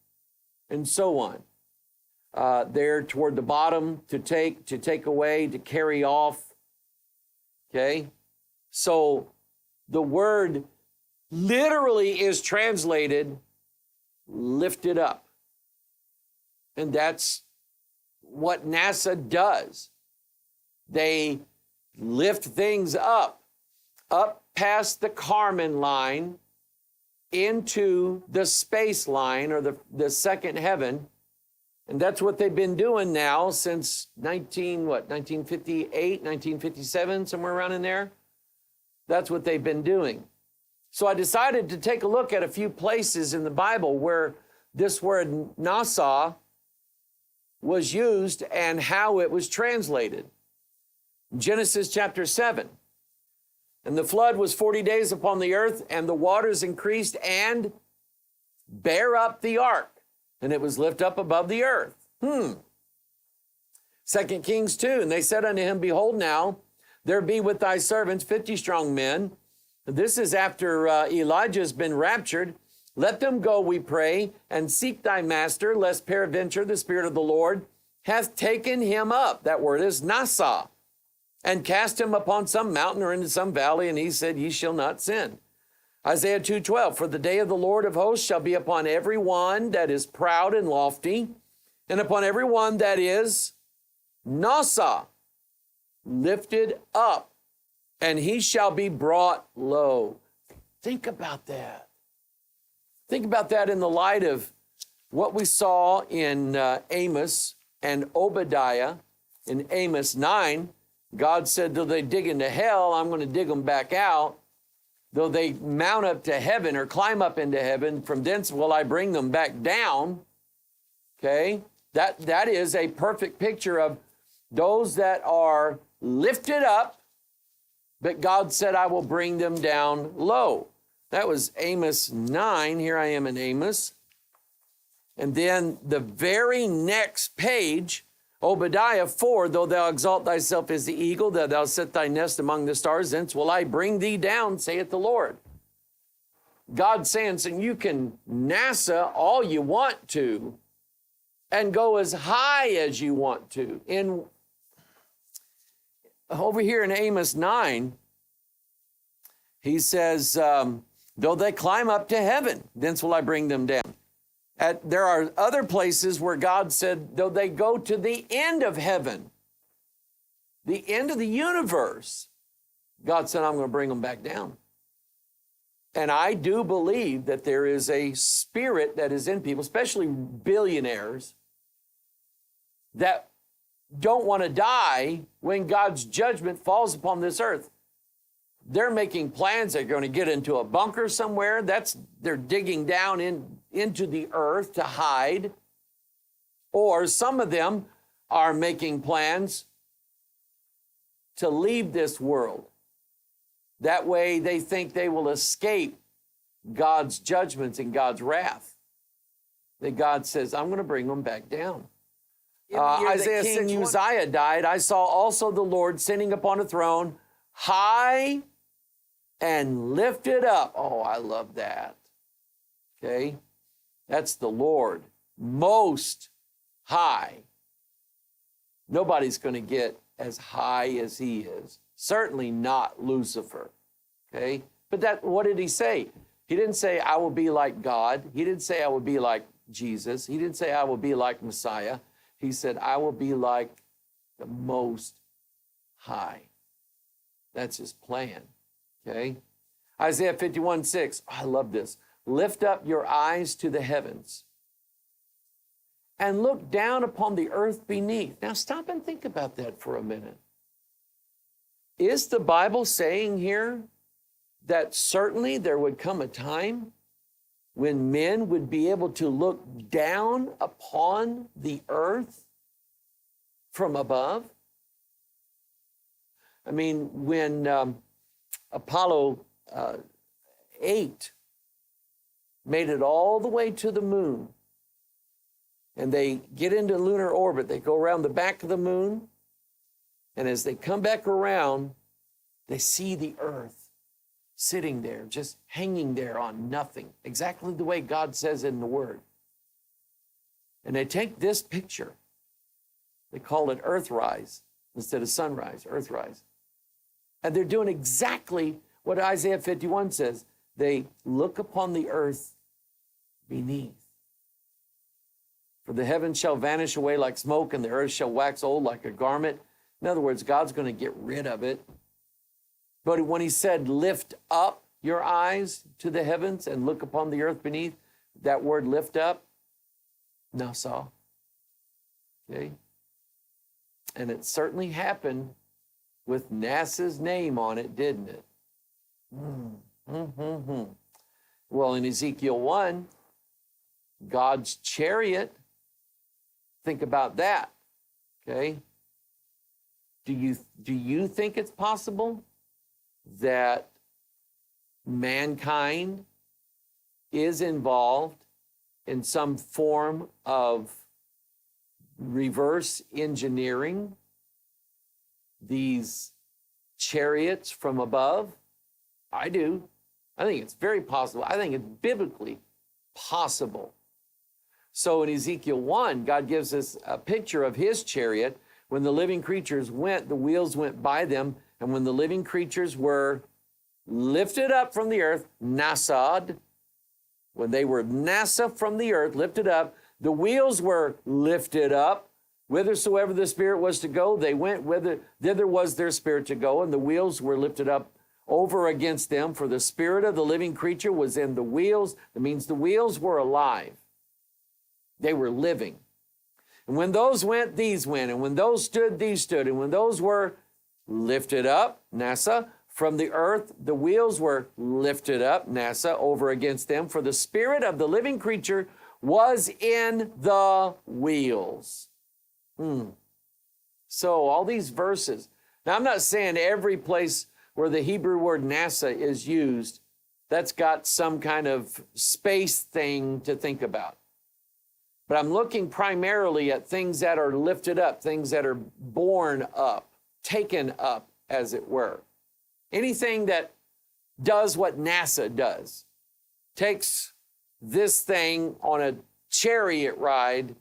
and so on. There toward the bottom, to take away, to carry off. Okay? So the word literally is translated lifted up. And that's what NASA does. They lift things up past the Karman line into the space line or the second heaven. And that's what they've been doing now since 1958, 1957, somewhere around in there. That's what they've been doing. So I decided to take a look at a few places in the Bible where this word NASA was used and how it was translated. Genesis chapter 7. And the flood was 40 days upon the earth, and the waters increased and bare up the ark, and it was lift up above the earth. 2 Kings 2, and they said unto him, Behold now, there be with thy servants 50 strong men. This is after Elijah's been raptured. Let them go, we pray, and seek thy master, lest peradventure the Spirit of the Lord hath taken him up. That word is Nasa. And cast him upon some mountain or into some valley, and he said, Ye shall not sin. Isaiah 2:12, For the day of the Lord of hosts shall be upon every one that is proud and lofty, and upon every one that is Nasa, lifted up, and he shall be brought low. Think about that. Think about that in the light of what we saw in Amos and Obadiah. In Amos 9, God said, though they dig into hell, I'm going to dig them back out. Though they mount up to heaven or climb up into heaven, from thence will I bring them back down. Okay? That is a perfect picture of those that are lifted up, but God said, I will bring them down low. That was Amos 9. Here I am in Amos. And then the very next page, Obadiah 4, though thou exalt thyself as the eagle, that thou set thy nest among the stars, thence will I bring thee down, saith the Lord. God saying, so you can NASA all you want to and go as high as you want to. Over here in Amos 9, he says, though they climb up to heaven, thence will I bring them down. There are other places where God said, though they go to the end of heaven, the end of the universe, God said, I'm going to bring them back down. And I do believe that there is a spirit that is in people, especially billionaires, that don't want to die when God's judgment falls upon this earth. They're making plans. They're going to get into a bunker somewhere. They're digging down into the earth to hide. Or some of them are making plans to leave this world. That way they think they will escape God's judgments and God's wrath. That God says, I'm going to bring them back down. Isaiah said, Uzziah died. I saw also the Lord sitting upon a throne, high and lifted up. Oh, I love that. Okay? That's the Lord, most high. Nobody's going to get as high as he is. Certainly not Lucifer. Okay? But what did he say? He didn't say, I will be like God. He didn't say, I will be like Jesus. He didn't say, I will be like Messiah. He said, I will be like the most high. That's his plan. Okay? Isaiah 51:6. I love this. Lift up your eyes to the heavens and look down upon the earth beneath. Now stop and think about that for a minute. Is the Bible saying here that certainly there would come a time when men would be able to look down upon the earth from above? I mean, when Apollo 8 made it all the way to the moon, and they get into lunar orbit, they go around the back of the moon, and as they come back around, they see the earth sitting there, just hanging there on nothing, exactly the way God says in the Word. And they take this picture, they call it Earthrise instead of sunrise, Earthrise. And they're doing exactly what Isaiah 51 says. They look upon the earth beneath. For the heavens shall vanish away like smoke, and the earth shall wax old like a garment. In other words, God's going to get rid of it. But when he said lift up, your eyes to the heavens and look upon the earth beneath? That word lift up, nasa. Okay? And it certainly happened with NASA's name on it, didn't it? Well, in Ezekiel 1, God's chariot, think about that, okay? Do you think it's possible that mankind is involved in some form of reverse engineering these chariots from above? I do. I think it's very possible. I think it's biblically possible. So in Ezekiel 1, God gives us a picture of his chariot. When the living creatures went, the wheels went by them. And when the living creatures were lifted up from the earth, nasad, when they were nasa from the earth, lifted up, the wheels were lifted up. Whithersoever the Spirit was to go, they went, thither was their spirit to go, and the wheels were lifted up over against them, for the spirit of the living creature was in the wheels. That means the wheels were alive. They were living. And when those went, these went. And when those stood, these stood. And when those were lifted up, NASA, from the earth, the wheels were lifted up, NASA, over against them, for the spirit of the living creature was in the wheels. So all these verses. Now, I'm not saying every place where the Hebrew word NASA is used, that's got some kind of space thing to think about. But I'm looking primarily at things that are lifted up, things that are borne up, taken up, as it were. Anything that does what NASA does, takes this thing on a chariot ride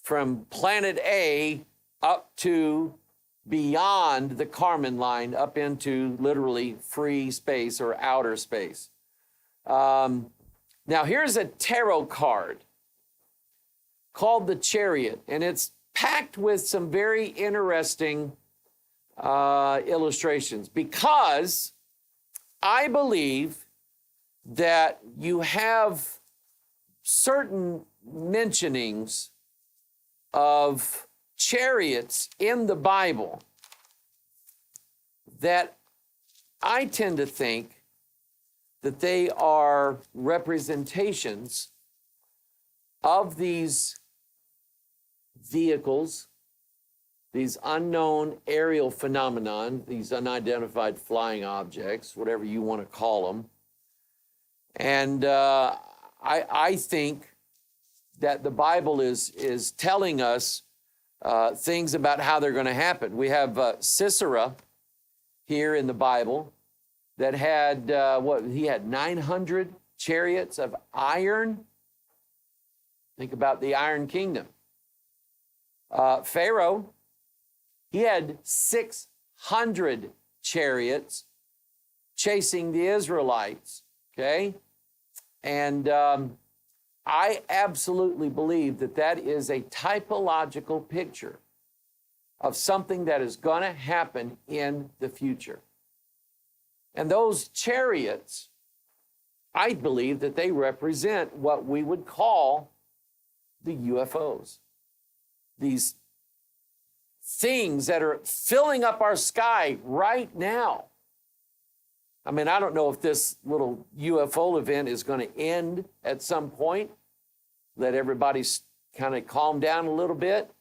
from planet A up to beyond the Karman line, up into literally free space or outer space. Now, here's a tarot card called the Chariot, and it's packed with some very interesting illustrations, because I believe that you have certain mentionings of chariots in the Bible that I tend to think that they are representations of these vehicles, these unknown aerial phenomenon, these unidentified flying objects, whatever you want to call them. And I think that the Bible is telling us things about how they're going to happen. We have Sisera here in the Bible that had, he had 900 chariots of iron. Think about the Iron Kingdom. Pharaoh, he had 600 chariots chasing the Israelites, okay? And I absolutely believe that that is a typological picture of something that is going to happen in the future. And those chariots, I believe that they represent what we would call the UFOs. These things that are filling up our sky right now. I mean, I don't know if this little UFO event is going to end at some point. Let everybody kind of calm down a little bit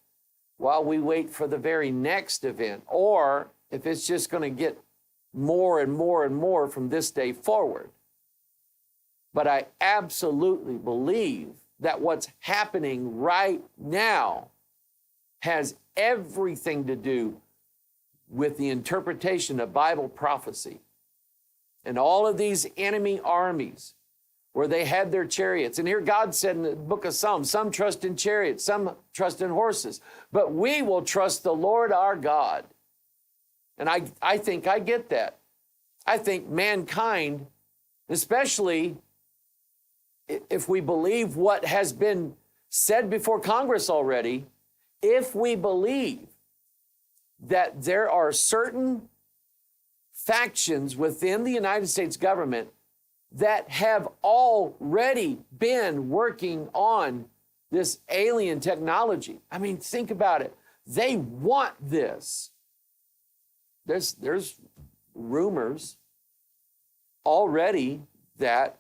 while we wait for the very next event, or if it's just going to get more and more and more from this day forward. But I absolutely believe that what's happening right now has everything to do with the interpretation of Bible prophecy. And all of these enemy armies where they had their chariots. And here God said in the book of Psalms, some trust in chariots, some trust in horses, but we will trust the Lord our God. And I think I get that. I think mankind, especially if we believe what has been said before Congress already, if we believe that there are certain factions within the United States government that have already been working on this alien technology. I mean, think about it. They want this. There's rumors already that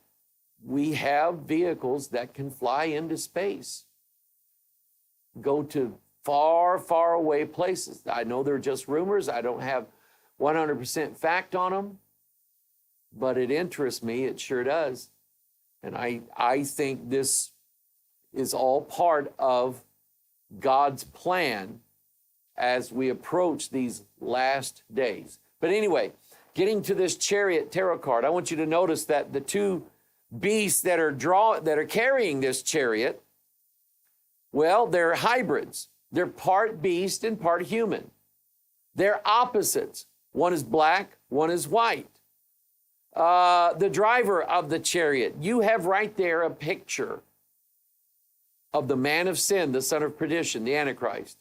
we have vehicles that can fly into space, go to far, far away places. I know they're just rumors. I don't have 100% fact on them, but it interests me. It sure does. And I think this is all part of God's plan as we approach these last days. But anyway, getting to this Chariot tarot card, I want you to notice that the two beasts that are carrying this chariot, well, they're hybrids. They're part beast and part human. They're opposites. One is black, one is white. The driver of the chariot, you have right there a picture of the man of sin, the son of perdition, the Antichrist.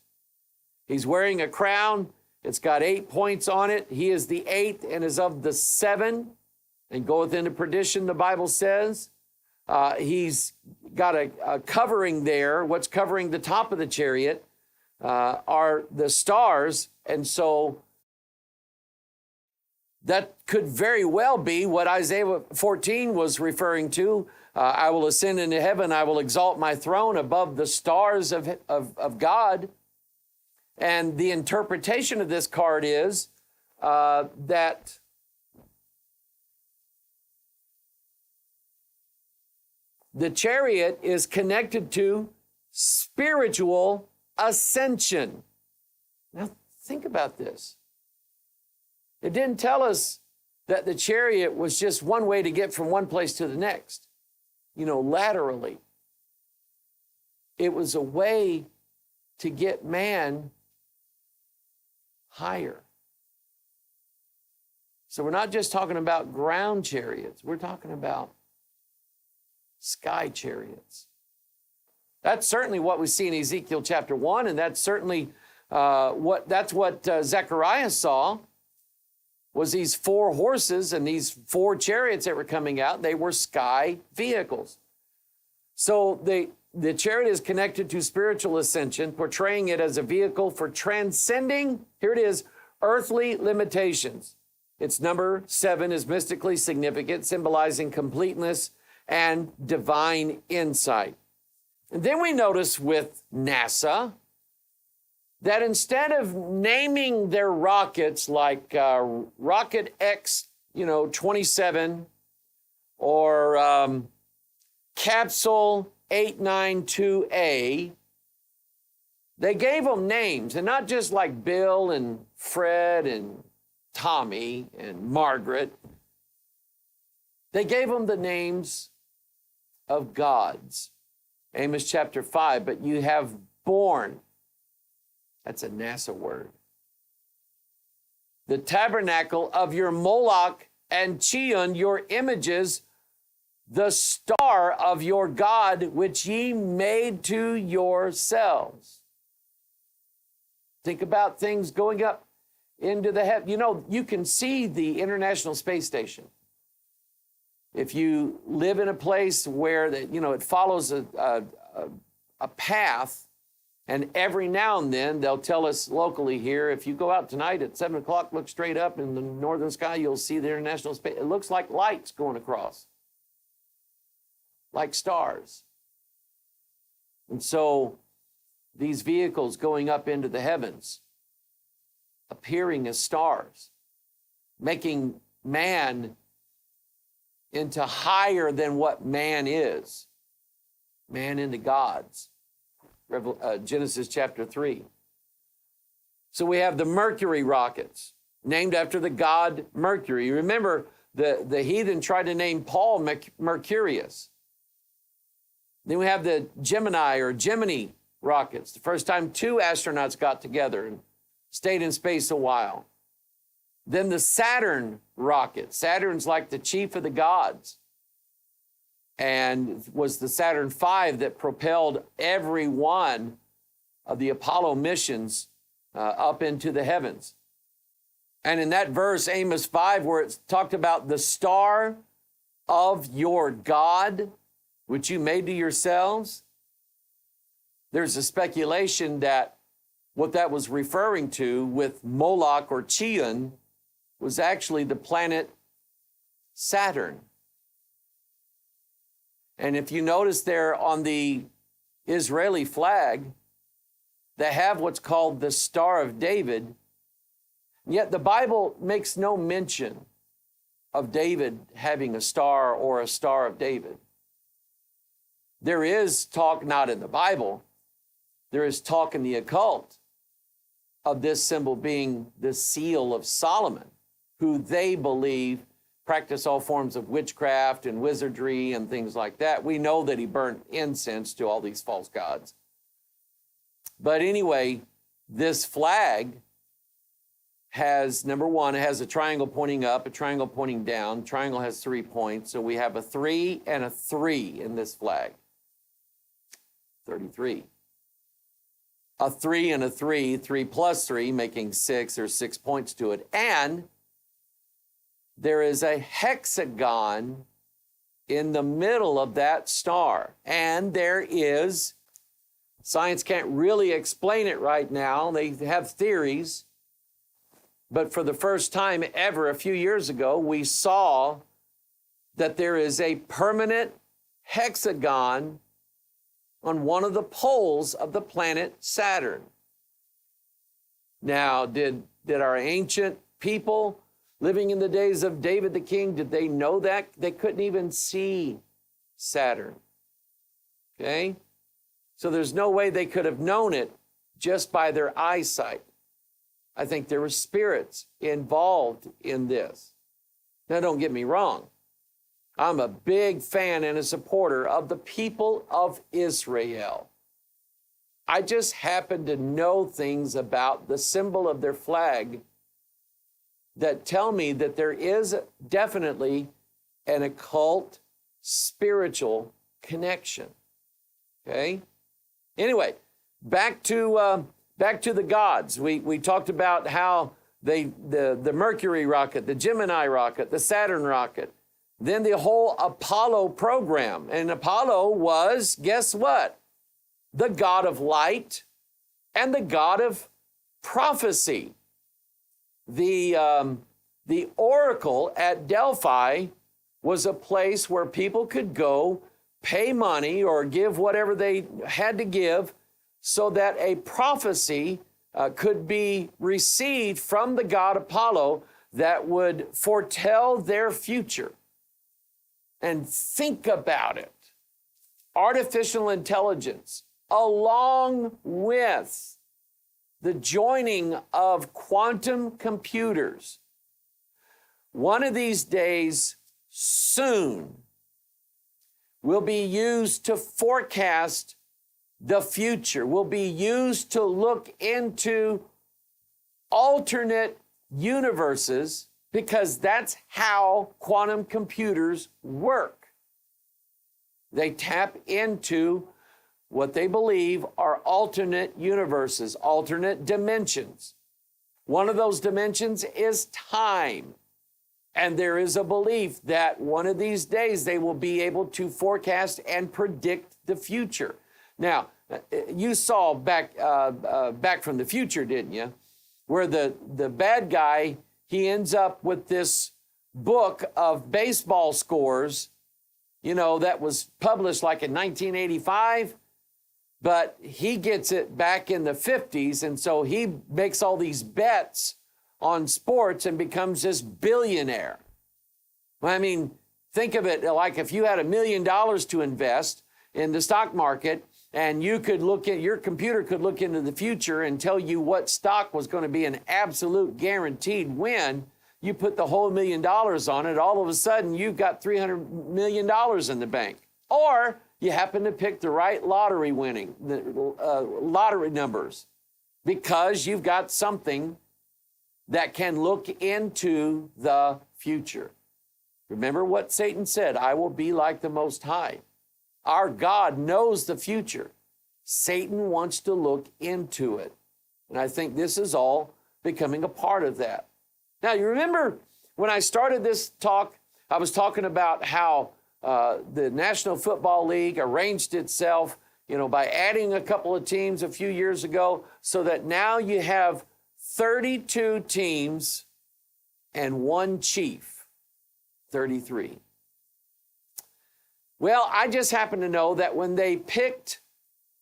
He's wearing a crown. It's got 8 points on it. He is the 8th and is of the 7 and goeth into perdition, the Bible says. He's got a covering there. What's covering the top of the chariot are the stars. And so that could very well be what Isaiah 14 was referring to. I will ascend into heaven. I will exalt my throne above the stars of God. And the interpretation of this card is that the chariot is connected to spiritual ascension. Now, think about this. It didn't tell us that the chariot was just one way to get from one place to the next, laterally. It was a way to get man higher. So we're not just talking about ground chariots, we're talking about sky chariots. That's certainly what we see in Ezekiel chapter 1, and that's certainly what Zechariah saw, was these 4 horses and these 4 chariots that were coming out. They were sky vehicles. So the chariot is connected to spiritual ascension, portraying it as a vehicle for transcending, here it is, earthly limitations. Its number 7 is mystically significant, symbolizing completeness and divine insight. And then we notice with NASA that instead of naming their rockets like Rocket X, 27 or Capsule 892A, they gave them names, and not just like Bill and Fred and Tommy and Margaret. They gave them the names of gods. Amos chapter 5, but you have born. That's a NASA word. The tabernacle of your Moloch and Chiun, your images, the star of your God, which ye made to yourselves. Think about things going up into the heaven. You can see the International Space Station. If you live in a place where it follows a path, and every now and then they'll tell us locally here, if you go out tonight at 7 o'clock, look straight up in the northern sky, you'll see the International Space. It looks like lights going across, like stars. And so these vehicles going up into the heavens, appearing as stars, making man into higher than what man is, man into gods. Genesis chapter 3. So we have the Mercury rockets, named after the god Mercury. Remember, the heathen tried to name Paul Mercurius. Then we have the Gemini rockets. The first time 2 astronauts got together and stayed in space a while. Then the Saturn rocket. Saturn's like the chief of the gods, and was the Saturn V that propelled every one of the Apollo missions up into the heavens. And in that verse, Amos 5, where it's talked about the star of your God, which you made to yourselves. There's a speculation that what that was referring to with Moloch or Chiun was actually the planet Saturn. And if you notice there on the Israeli flag, they have what's called the Star of David, yet the Bible makes no mention of David having a star or a Star of David. There is talk, not in the Bible, there is talk in the occult of this symbol being the seal of Solomon, who they believe practice all forms of witchcraft and wizardry and things like that. We know that he burnt incense to all these false gods. But anyway, this flag has, number one, it has a triangle pointing up, a triangle pointing down. Triangle has 3 points, so we have a 3 and a 3 in this flag. 33. A 3 and a 3, 3 plus 3, making 6. There's 6 points to it. And there is a hexagon in the middle of that star. And there is, science can't really explain it right now. They have theories. But for the first time ever, a few years ago, we saw that there is a permanent hexagon on one of the poles of the planet Saturn. Now, did our ancient people living in the days of David the king, did they know that? They couldn't even see Saturn. Okay? So there's no way they could have known it just by their eyesight. I think there were spirits involved in this. Now, don't get me wrong. I'm a big fan and a supporter of the people of Israel. I just happen to know things about the symbol of their flag that tell me that there is definitely an occult spiritual connection. Okay? Anyway, back to the gods. We talked about how the Mercury rocket, the Gemini rocket, the Saturn rocket, then the whole Apollo program. And Apollo was, guess what? The god of light and the god of prophecy. The oracle at Delphi was a place where people could go, pay money or give whatever they had to give so that a prophecy could be received from the god Apollo that would foretell their future. And think about it. Artificial intelligence, along with the joining of quantum computers, one of these days, soon, will be used to forecast the future, will be used to look into alternate universes, because that's how quantum computers work. They tap into what they believe are alternate universes, alternate dimensions. One of those dimensions is time. And there is a belief that one of these days they will be able to forecast and predict the future. Now, you saw Back from the Future, didn't you? Where the bad guy, he ends up with this book of baseball scores, that was published like in 1985, but he gets it back in the 50s, and so he makes all these bets on sports and becomes this billionaire. I mean, think of it like if you had $1 million to invest in the stock market, and you could your computer could look into the future and tell you what stock was going to be an absolute guaranteed win. You put the whole $1 million on it, all of a sudden you've got $300 million in the bank. Or you happen to pick the right lottery numbers, because you've got something that can look into the future. Remember what Satan said, I will be like the Most High. Our God knows the future. Satan wants to look into it. And I think this is all becoming a part of that. Now, you remember when I started this talk I was talking about how the National Football League arranged itself, by adding a couple of teams a few years ago, so that now you have 32 teams and one chief, 33. Well, I just happen to know that when they picked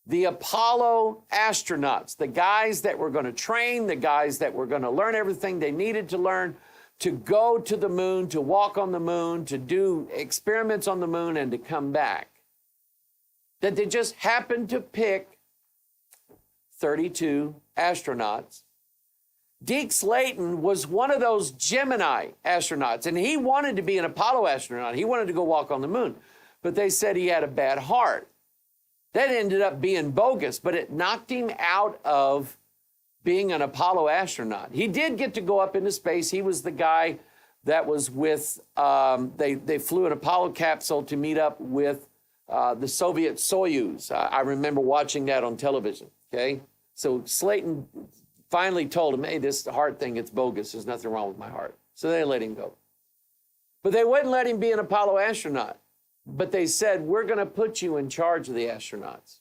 the Apollo astronauts, the guys that were going to train, the guys that were going to learn everything they needed to learn to go to the moon, to walk on the moon, to do experiments on the moon, and to come back, that they just happened to pick 32 astronauts. Deke Slayton was one of those Gemini astronauts, and he wanted to be an Apollo astronaut. He wanted to go walk on the moon, but they said he had a bad heart. That ended up being bogus, but it knocked him out of being an Apollo astronaut. He did get to go up into space. He was the guy that was with, they flew an Apollo capsule to meet up with the Soviet Soyuz. I remember watching that on television, okay? So Slayton finally told him, hey, this heart thing, it's bogus. There's nothing wrong with my heart. So they let him go. But they wouldn't let him be an Apollo astronaut. But they said, we're going to put you in charge of the astronauts.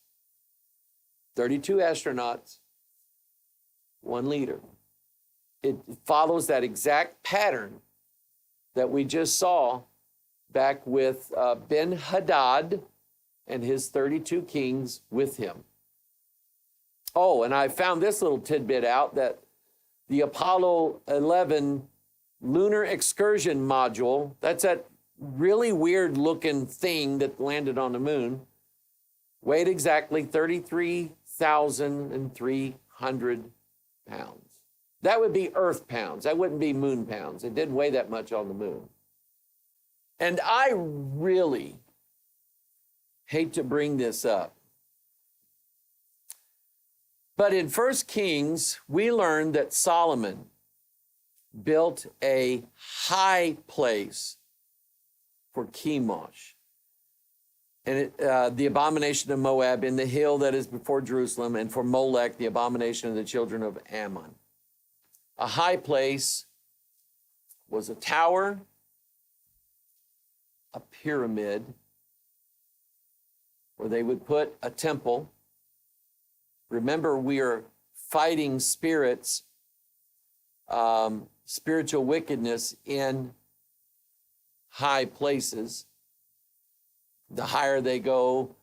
32 astronauts, one leader. It follows that exact pattern that we just saw back with Ben-Hadad and his 32 kings with him. Oh, and I found this little tidbit out, that the Apollo 11 lunar excursion module, that's that really weird looking thing that landed on the moon, weighed exactly 33,300 pounds. That would be Earth pounds. That wouldn't be moon pounds. It didn't weigh that much on the moon. And I really hate to bring this up, but in 1 Kings, we learned that Solomon built a high place for Chemosh, and the abomination of Moab in the hill that is before Jerusalem, and for Molech, the abomination of the children of Ammon. A high place was a tower, a pyramid, where they would put a temple. Remember, we are fighting spirits, spiritual wickedness in high places. The higher they go,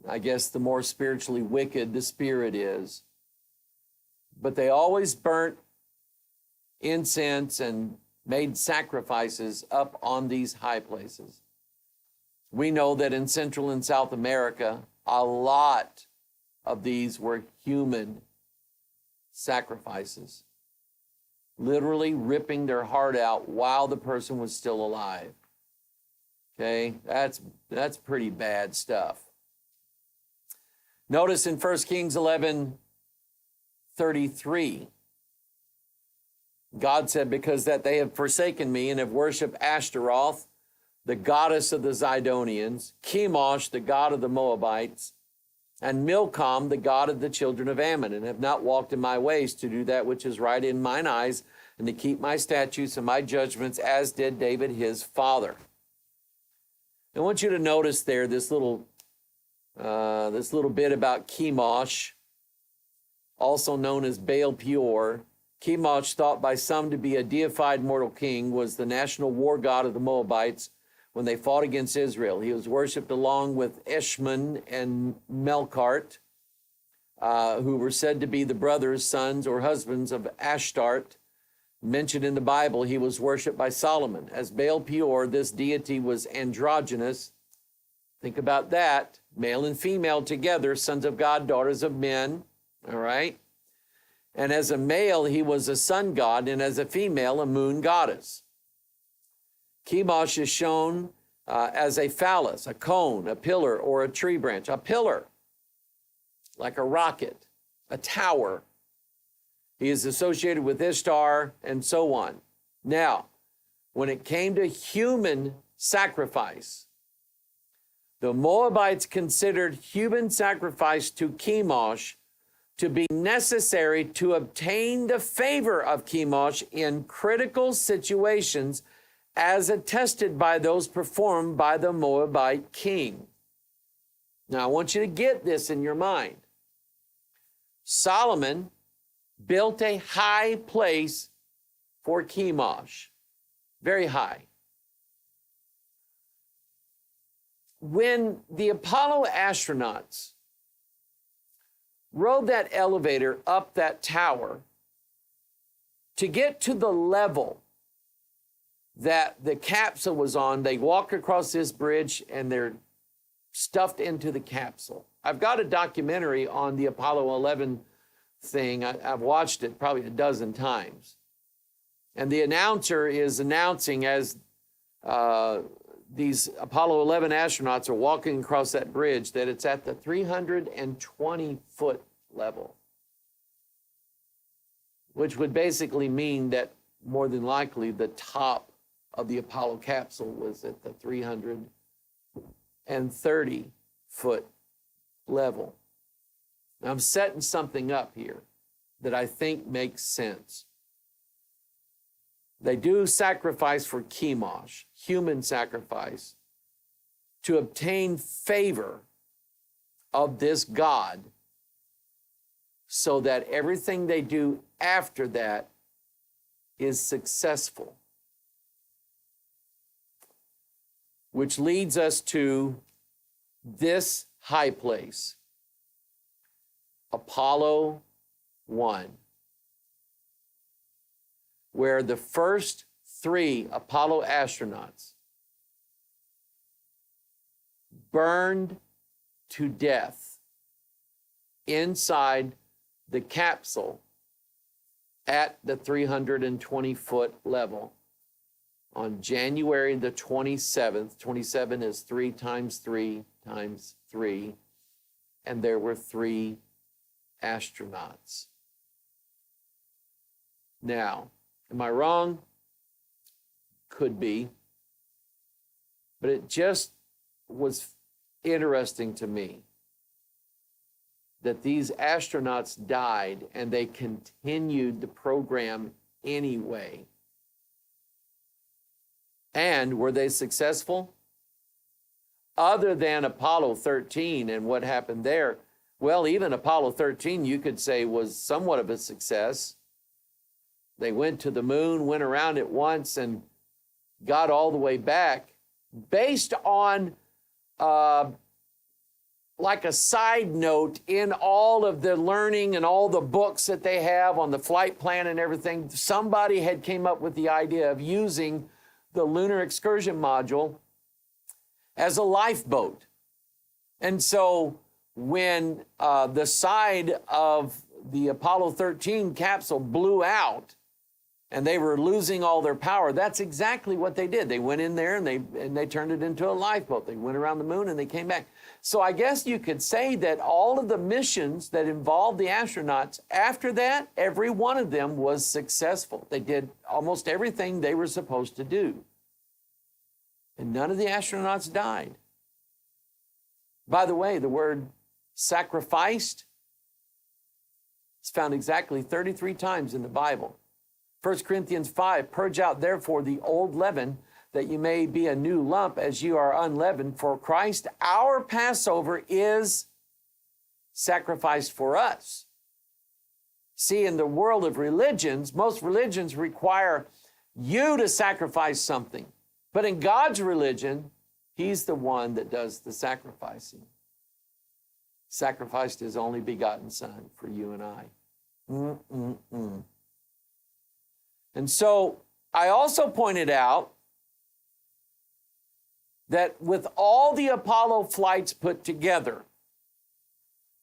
I guess the more spiritually wicked the spirit is. But they always burnt incense and made sacrifices up on these high places. We know that in Central and South America, a lot of these were human sacrifices, literally ripping their heart out while the person was still alive. Okay, that's pretty bad stuff. Notice in 1 Kings 11:33, God said, because that they have forsaken me and have worshipped Ashtaroth, the goddess of the Zidonians, Chemosh, the god of the Moabites, and Milcom, the god of the children of Ammon, and have not walked in my ways to do that which is right in mine eyes, and to keep my statutes and my judgments, as did David his father. I want you to notice there this little bit about Chemosh, also known as Baal Peor. Chemosh, thought by some to be a deified mortal king, was the national war god of the Moabites when they fought against Israel. He was worshipped along with Eshmun and Melkart, who were said to be the brothers, sons, or husbands of Ashtart. Mentioned in the Bible, he was worshipped by Solomon. As Baal Peor, this deity was androgynous. Think about that. Male and female together, sons of God, daughters of men. All right? And as a male, he was a sun god, and as a female, a moon goddess. Chemosh is shown as a phallus, a cone, a pillar, or a tree branch. A pillar, like a rocket, a tower. He is associated with Ishtar, and so on. Now, when it came to human sacrifice, the Moabites considered human sacrifice to Chemosh to be necessary to obtain the favor of Chemosh in critical situations as attested by those performed by the Moabite king. Now, I want you to get this in your mind. Solomon built a high place for Chemosh, very high. When the Apollo astronauts rode that elevator up that tower to get to the level that the capsule was on, they walk across this bridge and they're stuffed into the capsule. I've got a documentary on the Apollo 11 thing. I've watched it probably a dozen times. And the announcer is announcing as these Apollo 11 astronauts are walking across that bridge that it's at the 320-foot level, which would basically mean that more than likely the top of the Apollo capsule was at the 330-foot level. Now, I'm setting something up here that I think makes sense. They do sacrifice for Chemosh, human sacrifice, to obtain favor of this God so that everything they do after that is successful. Which leads us to this high place, Apollo 1. Where the first 3 Apollo astronauts burned to death inside the capsule at the 320-foot level on January the 27th. 27 is 3 times 3 times 3, and there were 3 astronauts. Now, am I wrong? Could be. But it just was interesting to me that these astronauts died and they continued the program anyway. And were they successful? Other than Apollo 13 and what happened there, well, even Apollo 13, you could say, was somewhat of a success. They went to the moon, went around it once, and got all the way back based on, like a side note in all of the learning and all the books that they have on the flight plan and everything. Somebody had came up with the idea of using the lunar excursion module as a lifeboat. And so when the side of the Apollo 13 capsule blew out and they were losing all their power, that's exactly what they did. They went in there and they turned it into a lifeboat. They went around the moon and they came back. So I guess you could say that all of the missions that involved the astronauts, after that, every one of them was successful. They did almost everything they were supposed to do. And none of the astronauts died. By the way, the word sacrificed is found exactly 33 times in the Bible. 1 Corinthians 5, purge out therefore the old leaven, that you may be a new lump as you are unleavened. For Christ, our Passover, is sacrificed for us. See, in the world of religions, most religions require you to sacrifice something. But in God's religion, He's the one that does the sacrificing. Sacrificed His only begotten Son for you and I. And so I also pointed out that with all the Apollo flights put together,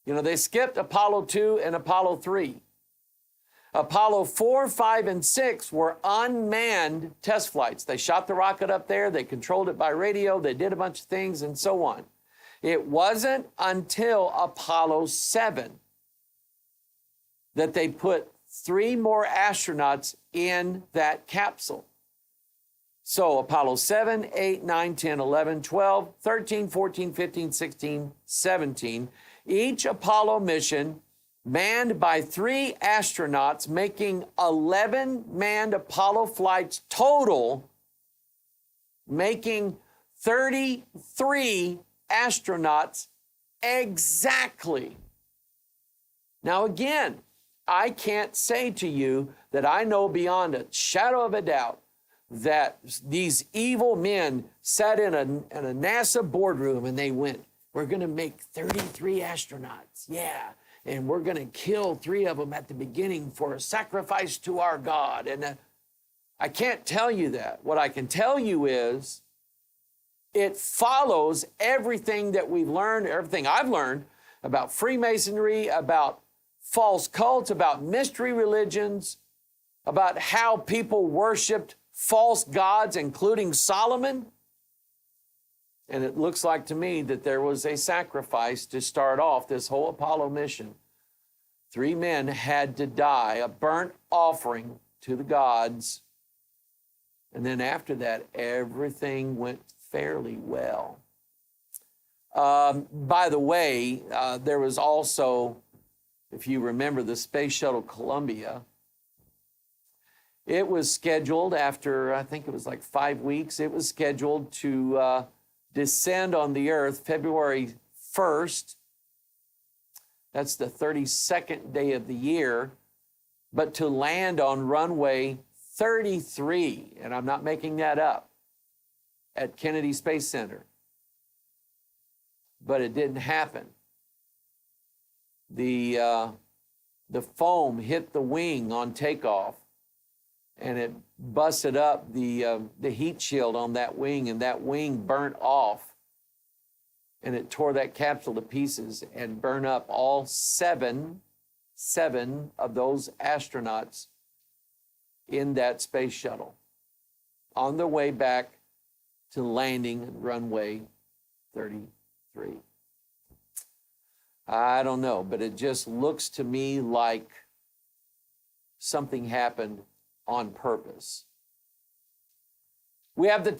they skipped Apollo 2 and Apollo 3. Apollo 4, 5, and 6 were unmanned test flights. They shot the rocket up there, they controlled it by radio, they did a bunch of things, and so on. It wasn't until Apollo 7 that they put 3 more astronauts in that capsule. So Apollo 7, 8, 9, 10, 11, 12, 13, 14, 15, 16, 17. Each Apollo mission manned by 3 astronauts, making 11 manned Apollo flights total making 33 astronauts exactly. Now again, I can't say to you that I know beyond a shadow of a doubt that these evil men sat in a NASA boardroom and they went, we're going to make 33 astronauts. Yeah. And we're going to kill 3 of them at the beginning for a sacrifice to our God. And I can't tell you that. What I can tell you is it follows everything that we've learned, everything I've learned about Freemasonry, about false cults, about mystery religions, about how people worshiped false gods, including Solomon. And it looks like to me that there was a sacrifice to start off this whole Apollo mission. 3 men had to die, a burnt offering to the gods. And then after that, everything went fairly well. By the way, there was also, if you remember, the Space Shuttle Columbia. It was scheduled after, I think it was like 5 weeks, it was scheduled to descend on the Earth February 1st. That's the 32nd day of the year, but to land on runway 33, and I'm not making that up, at Kennedy Space Center. But it didn't happen. The foam hit the wing on takeoff, and it busted up the heat shield on that wing, and that wing burnt off, and it tore that capsule to pieces and burned up all seven of those astronauts in that space shuttle on their way back to landing at runway 33. I don't know, but it just looks to me like something happened on purpose. We have the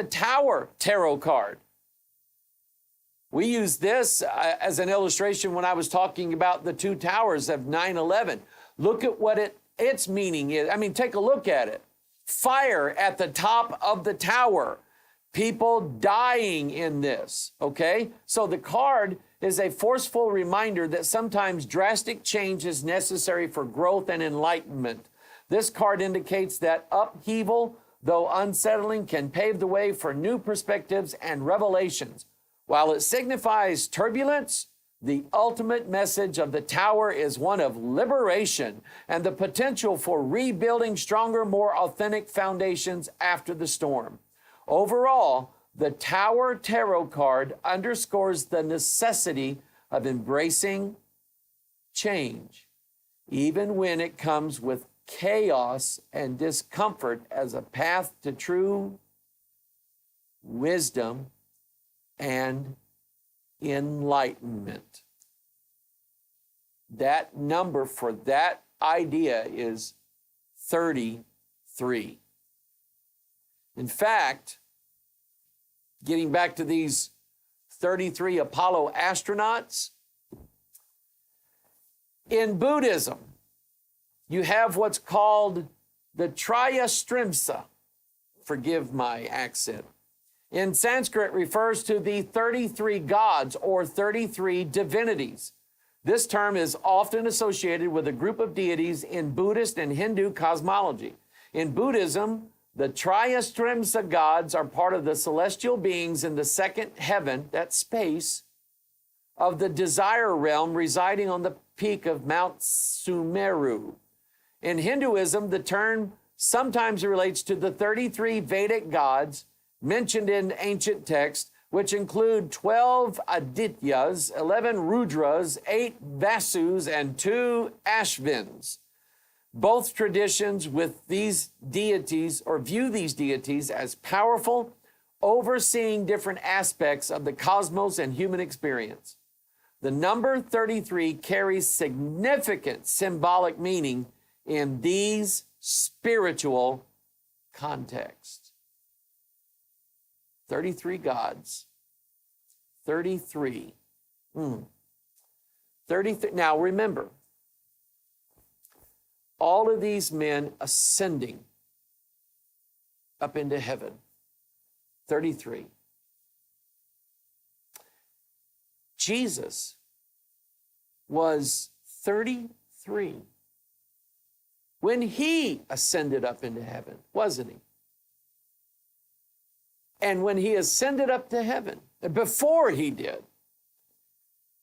Tower Tarot card. We used this as an illustration when I was talking about the 2 towers of 9/11. Look at what its meaning is. I mean, take a look at it. Fire at the top of the tower. People dying in this, okay? So the card is a forceful reminder that sometimes drastic change is necessary for growth and enlightenment. This card indicates that upheaval, though unsettling, can pave the way for new perspectives and revelations. While it signifies turbulence, the ultimate message of the Tower is one of liberation and the potential for rebuilding stronger, more authentic foundations after the storm. Overall, the Tower Tarot card underscores the necessity of embracing change, even when it comes with chaos and discomfort, as a path to true wisdom and enlightenment. That number for that idea is 33. In fact, getting back to these 33 Apollo astronauts, in Buddhism, you have what's called the Triastrimsa. Forgive my accent. In Sanskrit, refers to the 33 gods or 33 divinities. This term is often associated with a group of deities in Buddhist and Hindu cosmology. In Buddhism, the Triastrimsa gods are part of the celestial beings in the second heaven, that's space, of the desire realm residing on the peak of Mount Sumeru. In Hinduism, the term sometimes relates to the 33 Vedic gods mentioned in ancient texts, which include 12 Adityas, 11 Rudras, 8 Vasus, and 2 Ashvins. Both traditions with these deities, or view these deities as powerful, overseeing different aspects of the cosmos and human experience. The number 33 carries significant symbolic meaning in these spiritual contexts. 33 gods. 33. 33. Now remember, all of these men ascending up into heaven. 33. Jesus was 33 when he ascended up into heaven, wasn't he? And when he ascended up to heaven, before he did,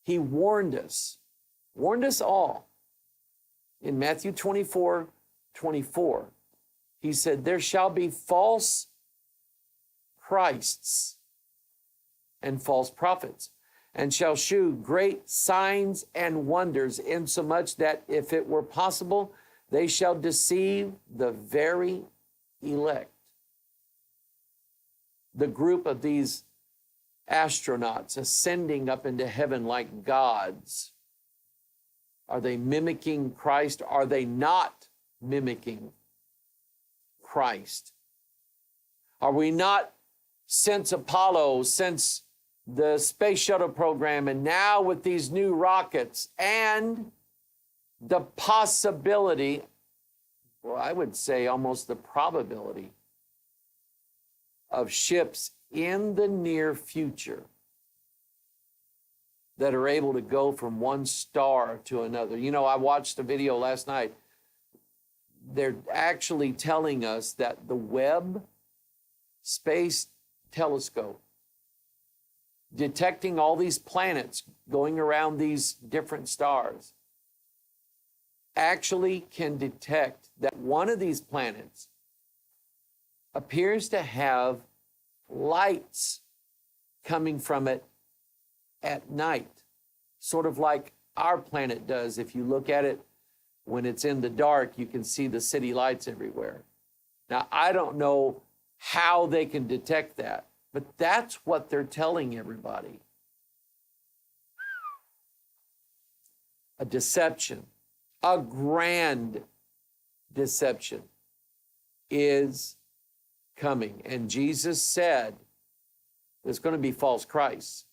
he warned us all. In Matthew 24:24, he said, there shall be false Christs and false prophets, and shall shew great signs and wonders, insomuch that if it were possible, they shall deceive the very elect. The group of these astronauts ascending up into heaven like gods, are they mimicking Christ? Are they not mimicking Christ? Are we not, since Apollo, since the space shuttle program, and now with these new rockets and the possibility, well, I would say almost the probability of ships in the near future that are able to go from one star to another. You know, I watched a video last night. They're actually telling us that the Webb Space Telescope, detecting all these planets going around these different stars, actually can detect that one of these planets appears to have lights coming from it at night, sort of like our planet does. If you look at it when it's in the dark, you can see the city lights everywhere. Now, I don't know how they can detect that, but that's what they're telling everybody. A deception, a grand deception is coming. And Jesus said there's going to be false Christs.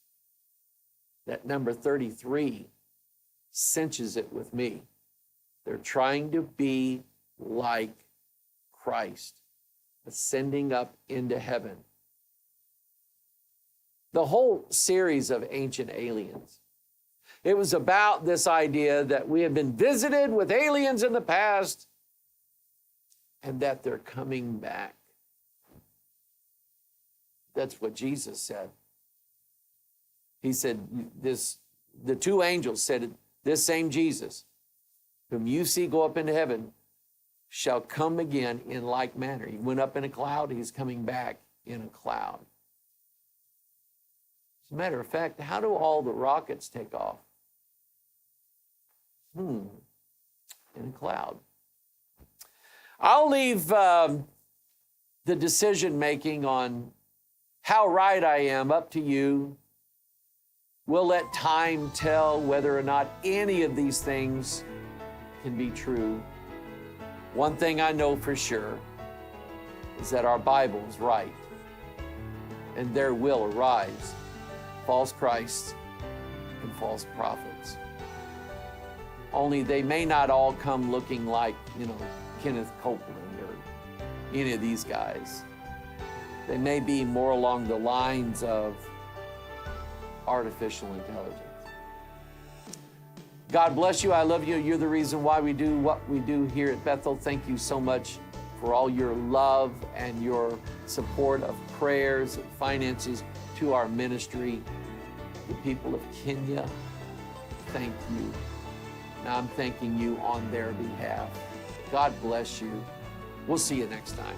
That number 33 cinches it with me. They're trying to be like Christ, ascending up into heaven. The whole series of Ancient Aliens, it was about this idea that we have been visited with aliens in the past and that they're coming back. That's what Jesus said. He said, the two angels said, this same Jesus, whom you see go up into heaven, shall come again in like manner. He went up in a cloud, he's coming back in a cloud. As a matter of fact, how do all the rockets take off? In a cloud. I'll leave the decision-making on how right I am up to you. We'll let time tell whether or not any of these things can be true. One thing I know for sure is that our Bible is right, and there will arise false Christs and false prophets. Only they may not all come looking like, Kenneth Copeland or any of these guys. They may be more along the lines of artificial intelligence. God bless you. I love you. You're the reason why we do what we do here at Bethel. Thank you so much for all your love and your support of prayers and finances to our ministry. The people of Kenya, thank you. Now I'm thanking you on their behalf. God bless you. We'll see you next time.